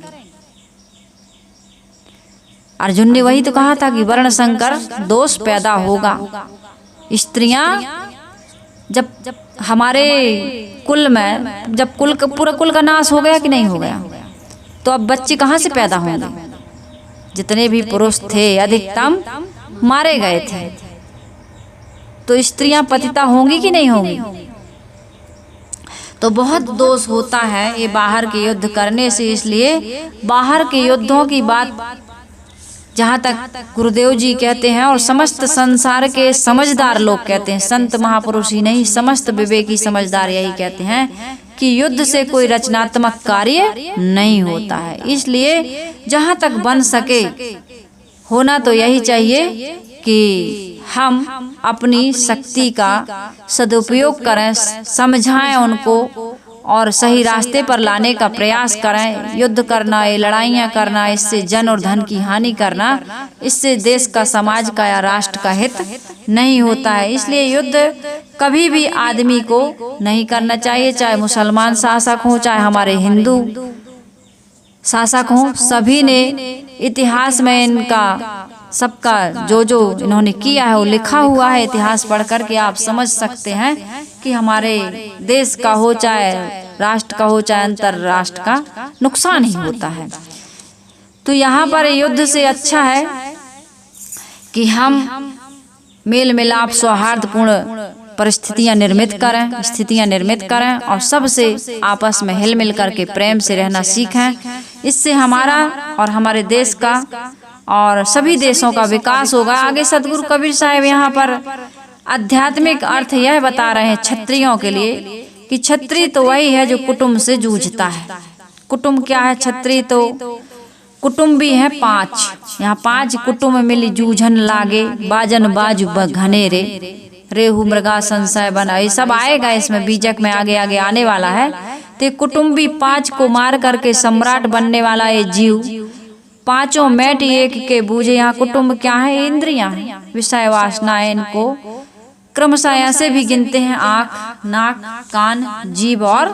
अर्जुन ने वही तो कहा था कि वर्ण संकर दोष पैदा होगा। स्त्रियां जब हमारे कुल में, जब कुल का पूरा कुल का नाश हो गया कि नहीं हो गया, तो अब बच्चे कहाँ से पैदा होंगे? जितने भी पुरुष थे अधिकतम मारे गए थे। तो स्त्रियां पतिता होंगी कि नहीं होंगी? तो बहुत दोष होता है ये बाहर के युद्ध करने से। इसलिए बाहर के युद्धों की बात जहाँ तक गुरुदेव जी कहते हैं और समस्त संसार के समझदार लोग कहते हैं, संत महापुरुष ही नहीं समस्त विवेकी समझदार यही कहते हैं कि युद्ध से कोई रचनात्मक कार्य नहीं होता है। इसलिए जहाँ तक बन सके होना तो यही चाहिए कि हम अपनी शक्ति का सदुपयोग करें, समझाएं उनको और सही रास्ते पर लाने का प्रयास करें। युद्ध करना, ये लड़ाइयाँ करना, इससे जन और धन की हानि करना, इससे देश का, समाज का या राष्ट्र का हित नहीं होता है। इसलिए युद्ध कभी भी आदमी को नहीं करना चाहिए, चाहे मुसलमान शासक हो, चाहे हमारे हिंदू शासक हो। सभी ने इतिहास में इनका सबका जो जो इन्होंने किया है वो लिखा हुआ है। इतिहास पढ़ करके आप समझ सकते हैं कि हमारे देश का हो, चाहे राष्ट्र का हो, चाहे अंतरराष्ट्र का, नुकसान ही होता है। तो यहाँ पर युद्ध से अच्छा है कि हम मेल मिलाप, सौहार्दपूर्ण परिस्थितियाँ निर्मित करें, स्थितियाँ निर्मित करें और सबसे आपस में हिल मिल करके प्रेम से रहना सीखें। इससे हमारा और हमारे देश का और सभी देशों का विकास होगा। आगे सदगुरु कबीर साहब यहाँ पर आध्यात्मिक अर्थ यह बता रहे हैं क्षत्रियों के लिए कि क्षत्रिय तो वही है जो कुटुंब से जूझता है। कुटुंब क्या है? क्षत्रिय तो कुटुंब भी है 5। यहाँ 5 कुटुंब मिली जूझन लागे, बाजन बाजू घनेरे, रेहू मृगा संशय बना, ये सब आएगा इसमें, बीजक में आगे आगे आने वाला है। तो कुटुंबी 5 को मार करके सम्राट बनने वाला ये जीव, 5 मैट एक के बूझे। यहाँ कुटुंब क्या है? इंद्रियां हैं, विषय वासनाएं। इनको क्रमशः ऐसे भी गिनते हैं, आँख, नाक, कान, जीभ और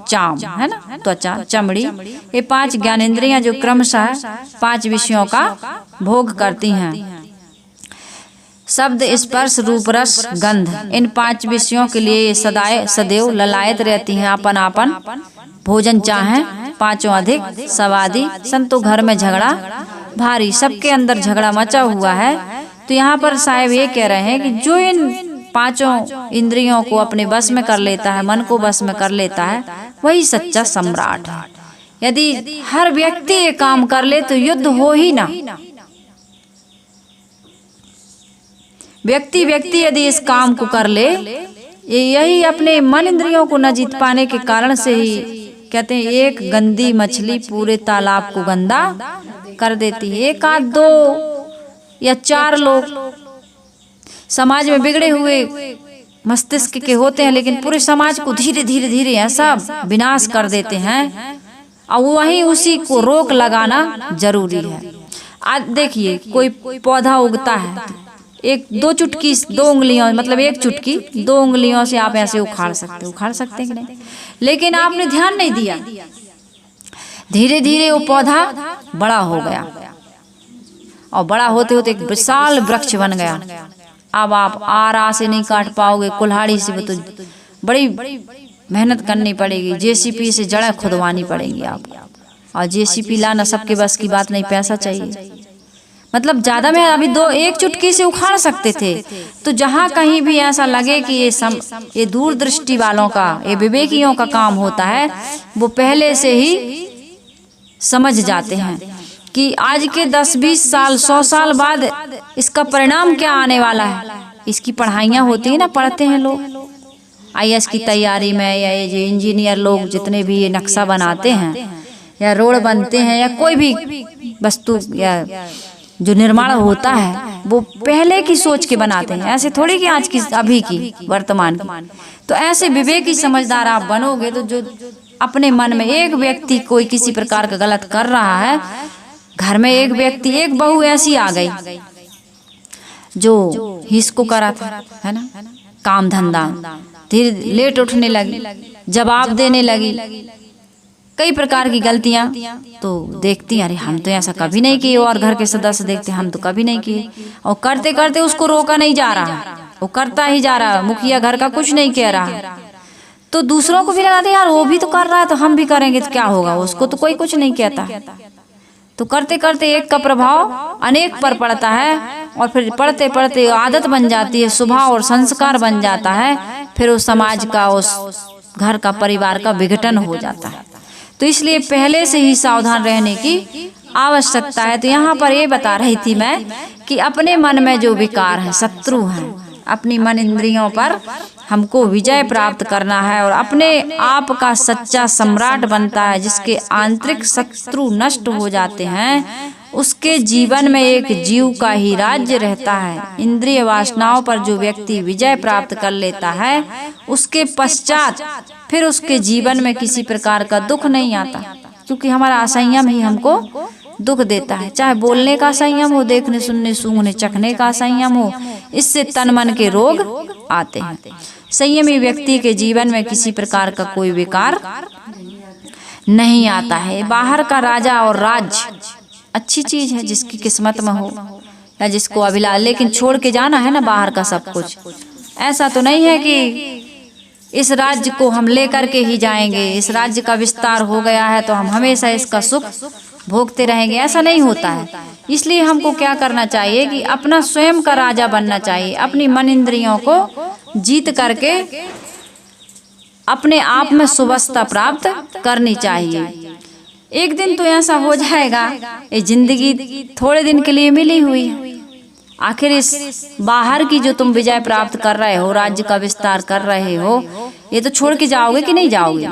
चाम, है ना, त्वचा, चमड़ी। ये 5 ज्ञानेंद्रियां जो क्रमशः 5 विषयों का भोग करती हैं। शब्द, स्पर्श, रूप, रस, गंध, इन 5 विषयों के लिए सदैव ललायत रहती हैं। अपन अपन भोजन चाहें, 5 अधिक सवादी, संतो घर में झगड़ा भारी, सबके अंदर झगड़ा मचा हुआ है। तो यहाँ पर साहब ये कह रहे हैं कि जो इन 5 इंद्रियों को अपने बस में कर लेता है, मन को बस में कर लेता है, वही सच्चा सम्राट है। यदि हर व्यक्ति ये काम कर ले तो युद्ध हो ही ना। व्यक्ति यदि इस काम को कर ले, यही अपने मन इंद्रियों को न जीत पाने के कारण से ही कहते हैं एक गंदी मछली पूरे तालाब को गंदा कर देती है। एक आध दो या चार लोग समाज में बिगड़े हुए मस्तिष्क के होते हैं, लेकिन पूरे समाज को धीरे धीरे धीरे ऐसा विनाश कर देते हैं। और वहीं उसी को रोक लगाना जरूरी है। आज देखिए कोई पौधा उगता है, एक दो चुटकी, दो उंगलियों, मतलब एक चुटकी दो उंगलियों से आप ऐसे उखाड़ सकते हैं कि नहीं? लेकिन आपने ध्यान नहीं दिया, धीरे धीरे वो पौधा बड़ा हो गया और बड़ा होते होते एक विशाल वृक्ष बन गया। अब आप आरा से नहीं काट पाओगे, कुल्हाड़ी से तो बड़ी मेहनत करनी पड़ेगी, जेसीपी से जड़ें खुदवानी पड़ेंगी आपको। और जेसीपी लाना सबके बस की बात नहीं, पैसा चाहिए। मतलब ज्यादा में अभी दो एक चुटकी से उखाड़ सकते थे। तो जहाँ कहीं भी ऐसा लगे कि ये दूरदृष्टि वालों का, ये विवेकियों का काम होता है, वो पहले से ही समझ जाते हैं कि आज के 10-20 साल 100 साल बाद इसका परिणाम क्या आने वाला है। इसकी पढ़ाइयाँ होती है ना, पढ़ते हैं लोग IAS की तैयारी में, या ये जो इंजीनियर लोग जितने भी ये नक्शा बनाते हैं या रोड बनते हैं या कोई भी वस्तु या जो निर्माण होता है, वो पहले की सोच के बनाते हैं, ऐसे थोड़ी कि आज की अभी की वर्तमान की। तो ऐसे विवेकी समझदार आप बनोगे तो जो अपने मन में एक व्यक्ति कोई किसी प्रकार का गलत कर रहा है, घर में एक व्यक्ति, एक बहू ऐसी आ गई जो हिसको करा था, है ना, काम धंधा, धीरे लेट उठने लगी, जवाब देने लगी, कई प्रकार की गलतियां, तो देखती अरे हम तो ऐसा कभी नहीं किए, और घर के सदस्य देखते हम तो कभी नहीं किए, और करते करते उसको रोका नहीं जा रहा, वो करता ही जा रहा, मुखिया घर का कुछ नहीं कह रहा, तो दूसरों को भी लगाते यार वो भी तो कर रहा है तो हम भी करेंगे तो क्या होगा, उसको तो कोई कुछ नहीं कहता। तो करते करते एक का प्रभाव अनेक पर पड़ता है, और फिर पढ़ते पढ़ते आदत बन जाती है, स्वभाव और संस्कार बन जाता है, फिर उस समाज का, उस घर का, परिवार का विघटन हो जाता है। तो इसलिए पहले से ही सावधान रहने की आवश्यकता है। तो यहाँ पर ये बता रही थी मैं कि अपने मन में जो विकार है, शत्रु हैं, अपनी मन इंद्रियों पर हमको विजय प्राप्त करना है और अपने आप का सच्चा सम्राट बनता है। जिसके आंतरिक शत्रु नष्ट हो जाते हैं, उसके जीवन में एक जीव का ही राज्य रहता है। इंद्रिय वासनाओं पर जो व्यक्ति विजय प्राप्त कर लेता है, उसके पश्चात फिर उसके जीवन में किसी प्रकार का दुख नहीं आता, क्योंकि हमारा असंयम ही हमको दुख देता है। चाहे बोलने का संयम हो, देखने सुनने सूंघने चखने का संयम हो, इससे तन मन के रोग आते हैं। संयमी व्यक्ति के जीवन में किसी प्रकार का कोई विकार नहीं आता है। बाहर का राजा और राज्य अच्छी चीज है जिसकी किस्मत में हो या जिसको अभिलाष, लेकिन छोड़ के जाना है ना बाहर का सब कुछ। ऐसा तो नहीं है कि इस राज्य को हम लेकर के ही जाएंगे, इस राज्य का विस्तार हो गया है तो हम हमेशा इसका सुख भोगते रहेंगे, ऐसा नहीं होता है। इसलिए हमको क्या करना चाहिए कि अपना स्वयं का राजा बनना चाहिए, अपनी मन इंद्रियों को जीत करके अपने आप में सुवस्था प्राप्त करनी चाहिए। एक दिन तो ऐसा हो जाएगा, ये जिंदगी थोड़े दिन के लिए मिली हुई है, आखिर इस बाहर की जो तुम विजय प्राप्त कर रहे हो, राज्य का विस्तार कर रहे हो, ये तो छोड़ के जाओगे कि नहीं जाओगे।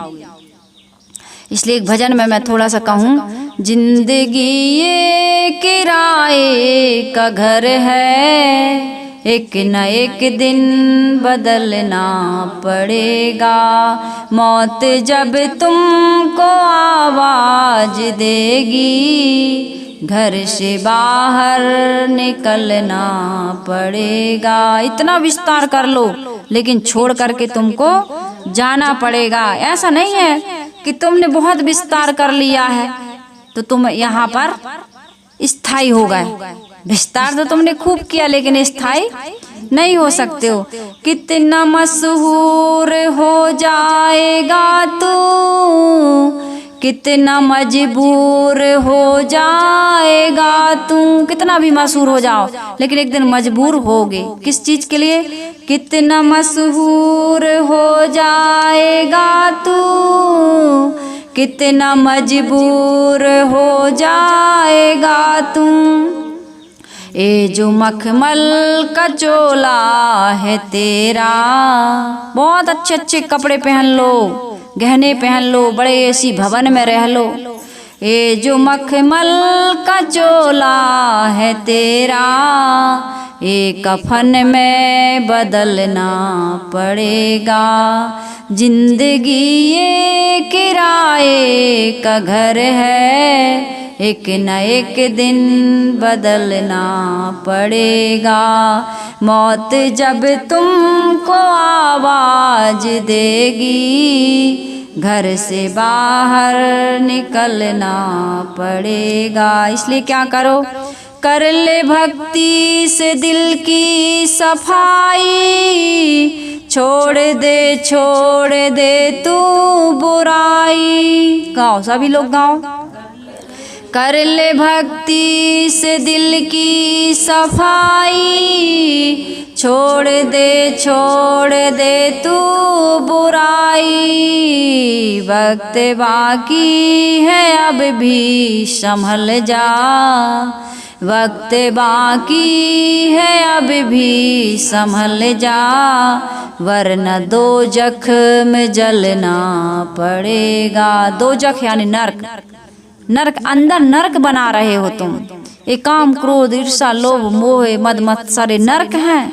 इसलिए एक भजन में मैं थोड़ा सा कहूँ, जिंदगी ये किराए का घर है, एक न एक दिन बदलना पड़ेगा, मौत जब तुमको आवाज देगी, घर से बाहर निकलना पड़ेगा। इतना विस्तार कर लो लेकिन छोड़ करके तुमको जाना पड़ेगा। ऐसा नहीं है कि तुमने बहुत विस्तार कर लिया है तो तुम यहाँ पर स्थायी हो गए। विस्तार तो तुमने खूब किया लेकिन स्थायी नहीं हो सकते हो। कितना मशहूर हो जाएगा तू, कितना मजबूर हो जाएगा तू। कितना भी मशहूर हो जाओ लेकिन एक दिन मजबूर होगे। किस चीज के लिए? कितना मशहूर हो जाएगा तू, कितना मजबूर हो जाएगा तू। ये जो मखमल का चोला है तेरा, बहुत अच्छे अच्छे कपड़े पहन लो, गहने पहन लो, बड़े ऐसी भवन में रह लो। ये जो मखमल का चोला है तेरा, ये कफन में बदलना पड़ेगा। जिंदगी ये किराए का घर है, एक न एक दिन बदलना पड़ेगा। मौत जब तुमको आवाज देगी, घर से बाहर निकलना पड़ेगा। इसलिए क्या करो, कर ले भक्ति से दिल की सफाई, छोड़ दे तू बुराई। गाओ, सभी लोग गाओ। कर ले भक्ति से दिल की सफाई, छोड़ दे तू बुराई। वक्त बाकी है अब भी संभल जा, वक्त बाकी है अब भी संभल जा, वरना दोजख में जलना पड़ेगा। दोजख यानी नरक, नरक अंदर नरक बना रहे हो तुम। ये काम क्रोध ईर्षा लोभ मोह मद मत्सर नरक हैं।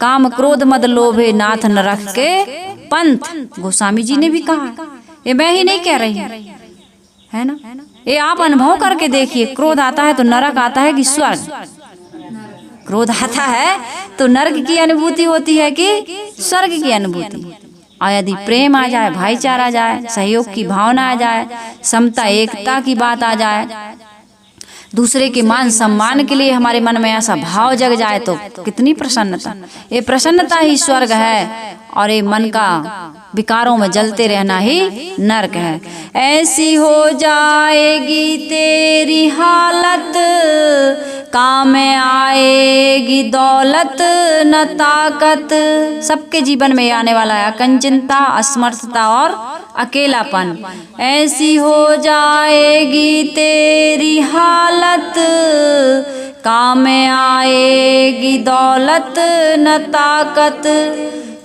काम क्रोध मद लोभ नाथ नरक के पंथ, गोस्वामी जी ने भी कहा। ये मैं ही नहीं कह रही है ना, ये आप अनुभव करके देखिए। क्रोध आता है तो नरक आता है कि स्वर्ग? क्रोध आता है तो नरक की अनुभूति होती है कि स्वर्ग की अनुभूति। और यदि प्रेम आ जाए, भाईचारा जाए, सहयोग की भावना आ जाए, समता एकता की बात आ जाए, दूसरे के मान सम्मान के लिए हमारे मन में ऐसा भाव जग जाए तो कितनी प्रसन्नता। ये प्रसन्नता ही स्वर्ग है, और ये मन का विकारों में जलते रहना ही नरक है। ऐसी हो जाएगी तेरी हालत, काम आएगी दौलत न ताकत। सबके जीवन में आने वाला है अकंचनता, असमर्थता और अकेलापन। ऐसी हो जाएगी तेरी हालत, काम आएगी दौलत न ताकत।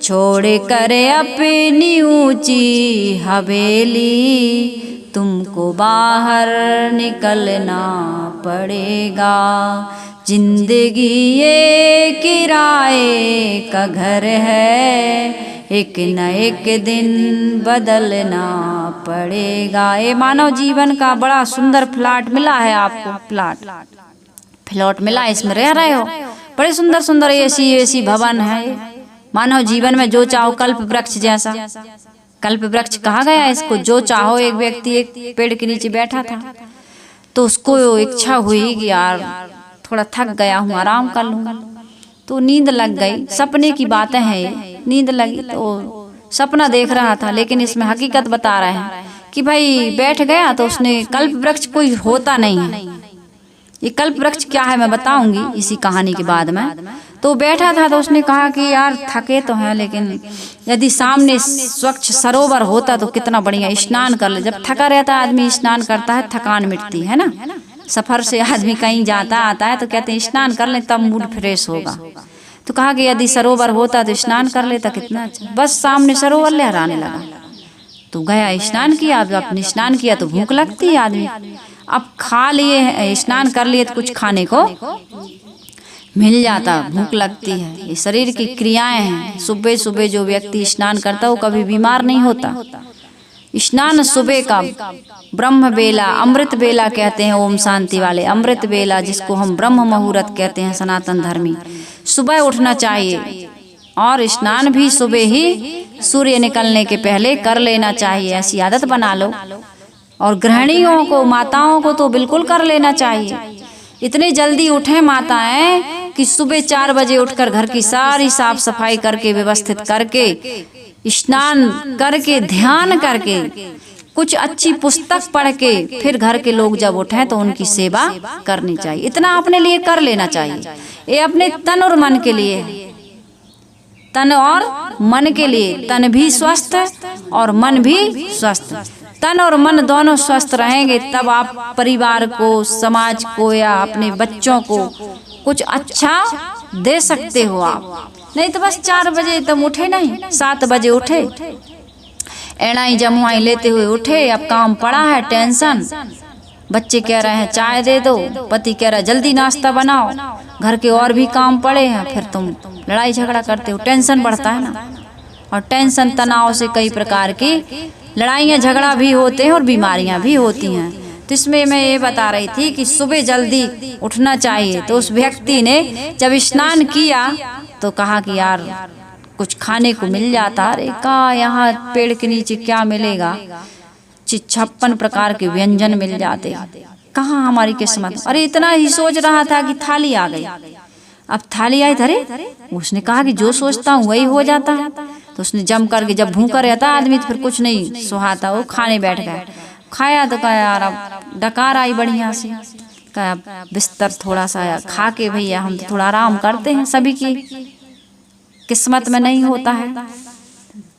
छोड़ कर अपनी ऊंची हवेली, तुमको बाहर निकलना पड़ेगा। जिंदगी ये किराए का घर है, एक न एक दिन बदलना पड़ेगा। ये मानव जीवन का बड़ा सुंदर प्लॉट मिला है आपको, प्लॉट मिला, इसमें रह रहे हो। बड़े सुंदर सुंदर ऐसी भवन है। मानव जीवन में जो चाहो, कल्प वृक्ष जैसा। कल्प वृक्ष कहा गया इसको, जो चाहो। एक व्यक्ति एक पेड़ के नीचे बैठा था, तो उसको इच्छा हुई कि यार थोड़ा थक गया हूँ, आराम कर लूँ। तो नींद लग गई, सपने की बातें हैं। नींद लगी तो सपना देख रहा था, लेकिन इसमें हकीकत बता रहे हैं कि भाई बैठ गया तो उसने, कल्प वृक्ष कोई होता नहीं है। ये कल्प वृक्ष क्या है मैं बताऊंगी इसी कहानी के बाद में। तो बैठा था तो उसने कहा कि यार थके तो हैं, लेकिन यदि सामने स्वच्छ सरोवर होता तो कितना बढ़िया, स्नान कर ले। जब थका रहता है आदमी स्नान करता है, थकान मिटती है ना। सफर से आदमी कहीं जाता आता है तो कहते हैं स्नान कर ले तब मूड फ्रेश होगा। तो कहा कि यदि सरोवर होता तो स्नान कर लेता, कितना अच्छा। बस सामने सरोवर लहराने लगा तो गया, स्नान किया। अब अपने स्नान किया तो भूख लगती है आदमी, अब खा लिए, स्नान कर लिए तो कुछ खाने को मिल जाता, भूख लगती है। ये शरीर की क्रियाएं हैं। सुबह सुबह जो व्यक्ति स्नान करता है वो कभी बीमार नहीं होता। स्नान सुबह का ब्रह्म बेला, अमृत बेला कहते हैं ओम शांति वाले, अमृत बेला जिसको हम ब्रह्म मुहूर्त कहते हैं सनातन धर्मी। सुबह उठना चाहिए और स्नान भी सुबह ही सूर्य निकलने के पहले कर लेना चाहिए। ऐसी आदत बना लो। और गृहिणियों को, माताओं को तो बिल्कुल कर लेना चाहिए। इतनी जल्दी उठें माताएं कि सुबह 4 बजे उठकर घर की सारी साफ सफाई करके, व्यवस्थित करके, स्नान करके, ध्यान करके, कुछ अच्छी पुस्तक पढ़ के फिर घर के लोग जब उठें तो उनकी सेवा करनी चाहिए। इतना अपने लिए कर लेना चाहिए। ये अपने तन और मन के लिए, तन और मन के लिए। तन भी स्वस्थ और मन भी स्वस्थ। तन और मन दोनों स्वस्थ रहेंगे तब आप परिवार को, समाज को या अपने बच्चों को कुछ अच्छा दे सकते हो आप। नहीं तो बस 4 बजे तुम उठे नहीं, 7 बजे उठे, एड़ाई जमुआई लेते हुए उठे, अब काम पड़ा है, टेंशन। बच्चे कह रहे हैं चाय दे दो, पति कह रहा है जल्दी नाश्ता बनाओ, घर के और भी काम पड़े हैं, फिर तुम लड़ाई झगड़ा करते हो, टेंशन बढ़ता है ना। और टेंशन तनाव से कई प्रकार की लड़ाइयाँ झगड़ा भी होते हैं और बीमारियाँ भी होती हैं। तो इसमें मैं ये बता रही थी कि सुबह जल्दी उठना चाहिए। तो उस व्यक्ति ने जब स्नान किया तो कहा कि यार कुछ खाने को मिल जाता। अरे कहा यहाँ पेड़ के नीचे क्या मिलेगा, 56 प्रकार के व्यंजन मिल जाते, कहाँ हमारी किस्मत। अरे इतना ही सोच रहा था कि थाली आ गई। अब थाली आई, अरे उसने कहा कि जो सोचता हूँ वही हो जाता है। तो उसने जम करके, जब भूखा रहता आदमी तो फिर कुछ नहीं सुहाता, वो खाने बैठ गया। खाया तो कहा यार अब डकार आई बढ़िया से, कहा बिस्तर थोड़ा सा खा के भैया हम तो थोड़ा आराम करते हैं। सभी की किस्मत में नहीं होता है,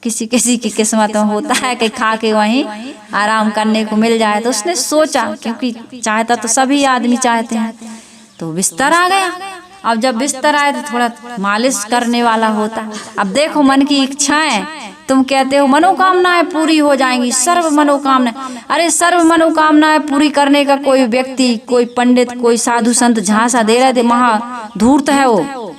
किसी किसी की किस्मत में होता है कि खा के वहीं आराम करने को मिल जाए। तो उसने सोचा, क्योंकि चाहता तो सभी आदमी चाहते हैं, तो बिस्तर आ गया। अब जब बिस्तर आए तो थोड़ा मालिश करने वाला होता। अब देखो मन की इच्छाएं, तुम कहते हो मनोकामनाएं पूरी हो जाएंगी, सर्व मनोकामनाएं। अरे सर्व मनोकामनाएं पूरी करने का कोई व्यक्ति, कोई पंडित, कोई साधु संत झांसा दे रहे थे, महा धूर्त है वो।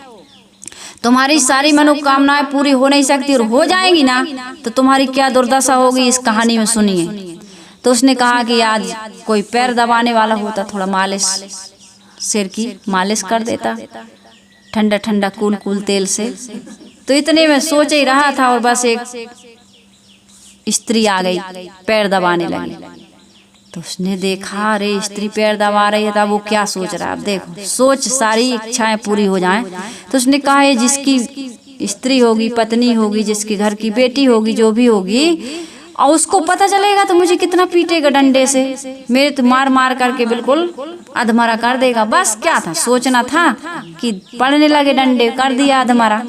तुम्हारी सारी मनोकामनाएं पूरी हो नहीं सकती, और हो जाएंगी ना तो तुम्हारी क्या दुर्दशा होगी इस कहानी में सुनिए। तो उसने कहा कि आज कोई पैर दबाने वाला होता, थोड़ा मालिश, सिर की मालिश कर देता ठंडा ठंडा कूल कूल तेल से। तो इतने में सोच ही रहा था और बस एक स्त्री आ गई, पैर दबाने लगी। तो उसने देखा अरे स्त्री पैर दबा रही है, तब वो क्या सोच रहा है। अब देखो सोच सारी इच्छाएं पूरी हो जाएं। तो उसने कहा ये जिसकी स्त्री होगी, पत्नी होगी, जिसके घर की बेटी होगी, जो भी होगी, और उसको पता चलेगा तो मुझे कितना पीटेगा डंडे से, मेरे तो मार मार करके बिल्कुल अधमरा कर देगा। बस क्या था, सोचना था कि पड़ने लगे डंडे, कर दिया अधमरा।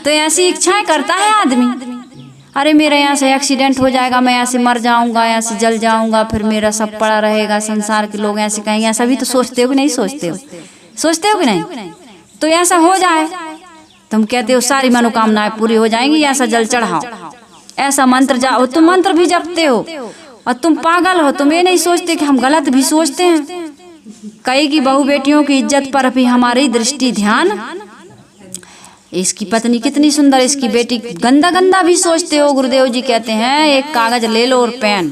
तो ऐसी इच्छाएं करता है आदमी। अरे मेरा यहाँ से एक्सीडेंट हो जाएगा, मैं यहाँ से मर जाऊंगा, यहाँ से जल जाऊंगा, फिर मेरा सब पड़ा रहेगा, संसार के लोग ऐसे कहेंगे। ऐसा भी तो सोचते हो कि नहीं सोचते हो, सोचते हो कि नहीं। तो ऐसा हो जाए, तुम कहते हो सारी मनोकामनाएं पूरी हो जाएंगी, ऐसा जल चढ़ाओ, ऐसा मंत्र जाओ। तुम मंत्र भी जपते हो और तुम पागल हो, तुम ये नहीं सोचते कि हम गलत भी सोचते हैं। कई की बहू बेटियों की इज्जत पर भी हमारी दृष्टि ध्यान, इसकी पत्नी कितनी सुंदर, इसकी बेटी गंदा गंदा भी सोचते हो। गुरुदेव जी कहते हैं एक कागज ले लो और पेन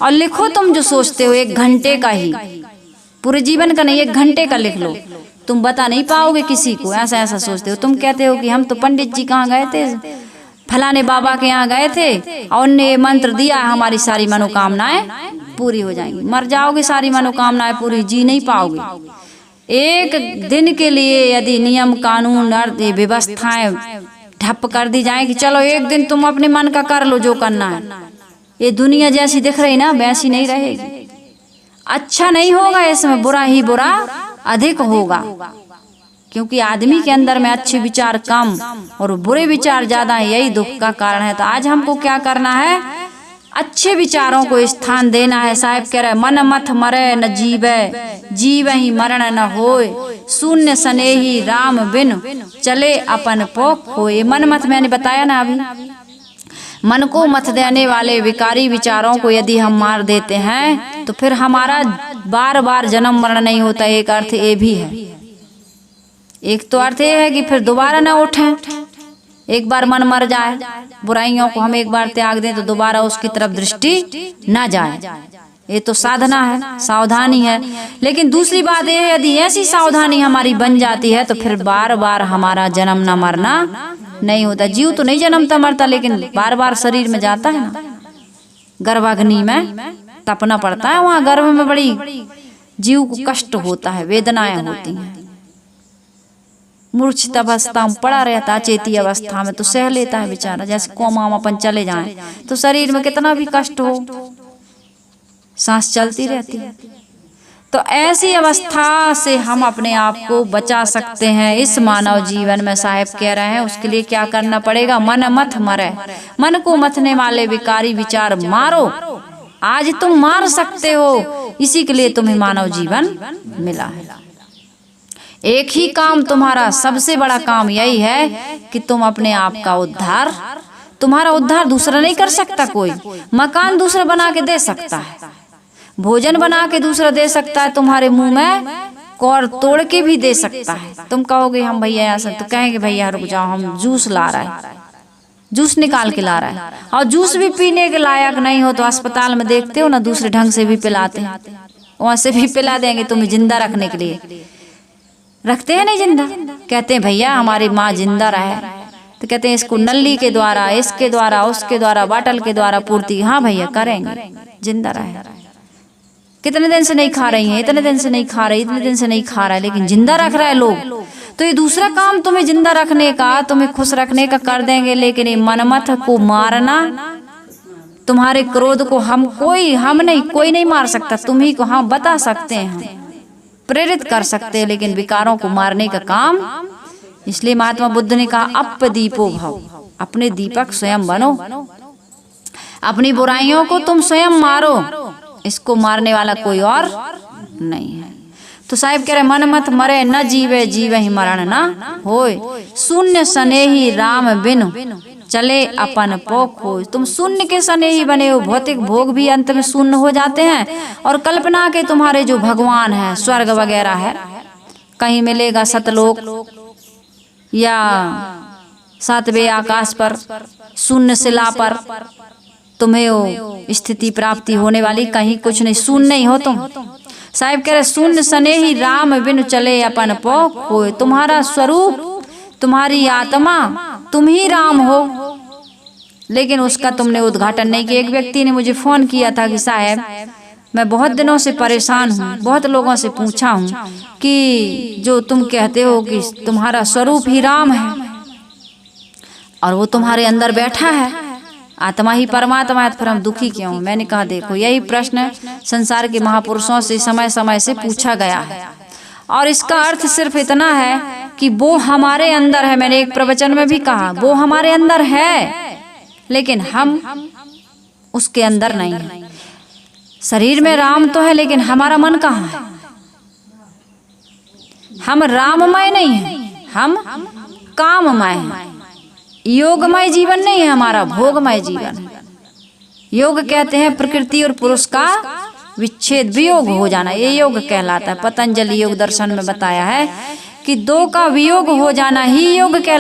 और लिखो तुम जो सोचते हो, 1 घंटे का ही, पूरे जीवन का नहीं, 1 घंटे का लिख लो। तुम बता नहीं पाओगे किसी को, ऐसा ऐसा सोचते हो। तुम कहते हो कि हम तो पंडित जी कहाँ गए थे, फलाने बाबा के यहाँ गए थे और उनने ये मंत्र दिया, हमारी सारी मनोकामनाएं पूरी हो जाएंगी। मर जाओगे, सारी मनोकामनाएं पूरी जी नहीं पाओगे। एक दिन के लिए यदि नियम कानून अर्थ व्यवस्थाएं ठप कर दी जाए कि चलो एक दिन तुम अपने मन का कर लो जो करना है, ये दुनिया जैसी दिख रही ना वैसी नहीं रहेगी। अच्छा नहीं होगा, इसमें बुरा ही बुरा अधिक होगा, क्योंकि आदमी के अंदर में अच्छे विचार कम और बुरे विचार ज्यादा है, यही दुख का कारण है। तो आज हमको क्या करना है, अच्छे विचारों को स्थान देना है। साहिब कह रहे मन मत मरे न जीवे, जीवहि मरण न होय, शून्य स्नेही राम बिन चले अपन पोख होए। मन मत मैंने बताया ना अभी, मन को मत देने वाले विकारी विचारों को यदि हम मार देते हैं तो फिर हमारा बार बार जन्म मरण नहीं होता। एक अर्थ ये भी है, एक तो अर्थ ये है कि फिर दोबारा न उठें, एक बार मन मर जाए, बुराइयों को हम एक बार त्याग दें तो दोबारा उसकी तरफ दृष्टि न जाए। ये तो साधना है, सावधानी है। लेकिन दूसरी बात यह है यदि ऐसी सावधानी हमारी बन जाती है तो फिर बार बार हमारा जन्म न मरना नहीं होता। जीव तो नहीं जन्मता मरता, लेकिन बार बार शरीर में जाता है ना, गर्भाग्नि में तपना पड़ता है, वहाँ गर्भ में बड़ी जीव को कष्ट होता है, वेदनाएं होती हैं। मूर्छित अवस्था में पड़ा रहता, चेती अवस्था में तो सह लेता है बेचारा। जैसे कोमा में अपन चले जाएं तो शरीर में कितना भी कष्ट हो, सांस चलती रहती है। तो ऐसी अवस्था से हम अपने आप को बचा सकते हैं इस मानव जीवन में। साहिब कह रहे हैं उसके लिए क्या करना पड़ेगा, मन मत मरे, मन को मथने वाले विकारी विचार मारो। आज तुम मार सकते हो, इसी के लिए तुम्हें मानव जीवन मिला है। एक ही काम तुम्हारा सबसे बड़ा काम यही है कि तुम अपने आप का उद्धार तुम्हारा उद्धार दूसरा नहीं कर सकता। कोई मकान दूसरा बना के दे सकता है, भोजन बना के दूसरा दे सकता है, तुम्हारे मुंह में कौर तोड़ के भी दे सकता है। तुम कहोगे हम भैया यहाँ से, तो कहेंगे भैया रुक जाओ, हम जूस ला रहा है, जूस निकाल के ला रहा है। और जूस भी पीने के लायक नहीं हो तो अस्पताल में देखते हो ना, दूसरे ढंग से भी पिलाते हैं, वहां से भी पिला देंगे तुम्हें जिंदा रखने के लिए। रखते हैं नहीं जिंदा, कहते हैं भैया हमारी माँ जिंदा रहे, तो कहते हैं इसको नली के द्वारा, इसके द्वारा, उसके द्वारा, बाटल के द्वारा पूर्ति। हाँ भैया करेंगे, जिंदा रहे। कितने दिन से नहीं खा रही है, इतने दिन से नहीं खा रही, इतने दिन से नहीं खा रहा है, लेकिन जिंदा रख रहा है लोग। तो ये दूसरा काम तुम्हें जिंदा रखने का, तुम्हें खुश रखने का कर देंगे, लेकिन ये मनमथ को मारना, तुम्हारे क्रोध को हम नहीं, कोई नहीं मार सकता। तुम ही को हाँ बता सकते हैं, हम प्रेरित कर सकते हैं, लेकिन विकारों को मारने का काम। इसलिए महात्मा बुद्ध ने कहा अप दीपो भव, अपने दीपक स्वयं बनो, अपनी बुराइयों को तुम स्वयं मारो, इसको मारने वाला कोई और नहीं है। तो साहिब कह रहे मन मत मरे न जीवे, जीवे ही मरण न होय, शून्य सने ही राम बिनु चले अपन पो खोज। तुम शून्य के सने ही बने हो, भौतिक भोग भी अंत में शून्य हो जाते हैं, और कल्पना के तुम्हारे जो भगवान है, स्वर्ग वगैरह है, कहीं मिलेगा सतलोक या सातवें आकाश पर, शून्य शिला पर तुम्हें वो स्थिति प्राप्ति होने वाली, कहीं कुछ नहीं, शून्य नहीं हो तुम। साहिब कह रहे शून्य सने ही राम बिनु चले अपन पो खोय। तुम्हारा स्वरूप, तुम्हारी आत्मा, तुम ही राम हो, लेकिन उसका तुमने उद्घाटन नहीं किया। एक व्यक्ति ने मुझे फोन किया था कि साहब मैं बहुत दिनों से परेशान हूँ, बहुत लोगों से पूछा हूँ कि जो तुम कहते हो कि तुम्हारा स्वरूप ही राम है और वो तुम्हारे अंदर बैठा है, आत्मा ही परमात्मा है, फिर हम दुखी क्यों? मैंने कहा देखो यही प्रश्न संसार के महापुरुषों से समय समय से पूछा गया है, और इसका अर्थ सिर्फ इतना है कि वो हमारे अंदर है। मैंने एक प्रवचन में भी कहा वो हमारे अंदर है, लेकिन हम उसके अंदर नहीं है। शरीर में राम तो है, लेकिन हमारा मन कहाँ है? हम राममय नहीं है, हम काममय हैं। योगमय जीवन नहीं है हमारा, भोगमय जीवन है। योग कहते हैं प्रकृति और पुरुष का विच्छेद, वियोग हो जाना, ये योग कहलाता है। पतंजलि योग दर्शन में बताया है कि दो का वियोग हो जाना ही योग कहलाता है।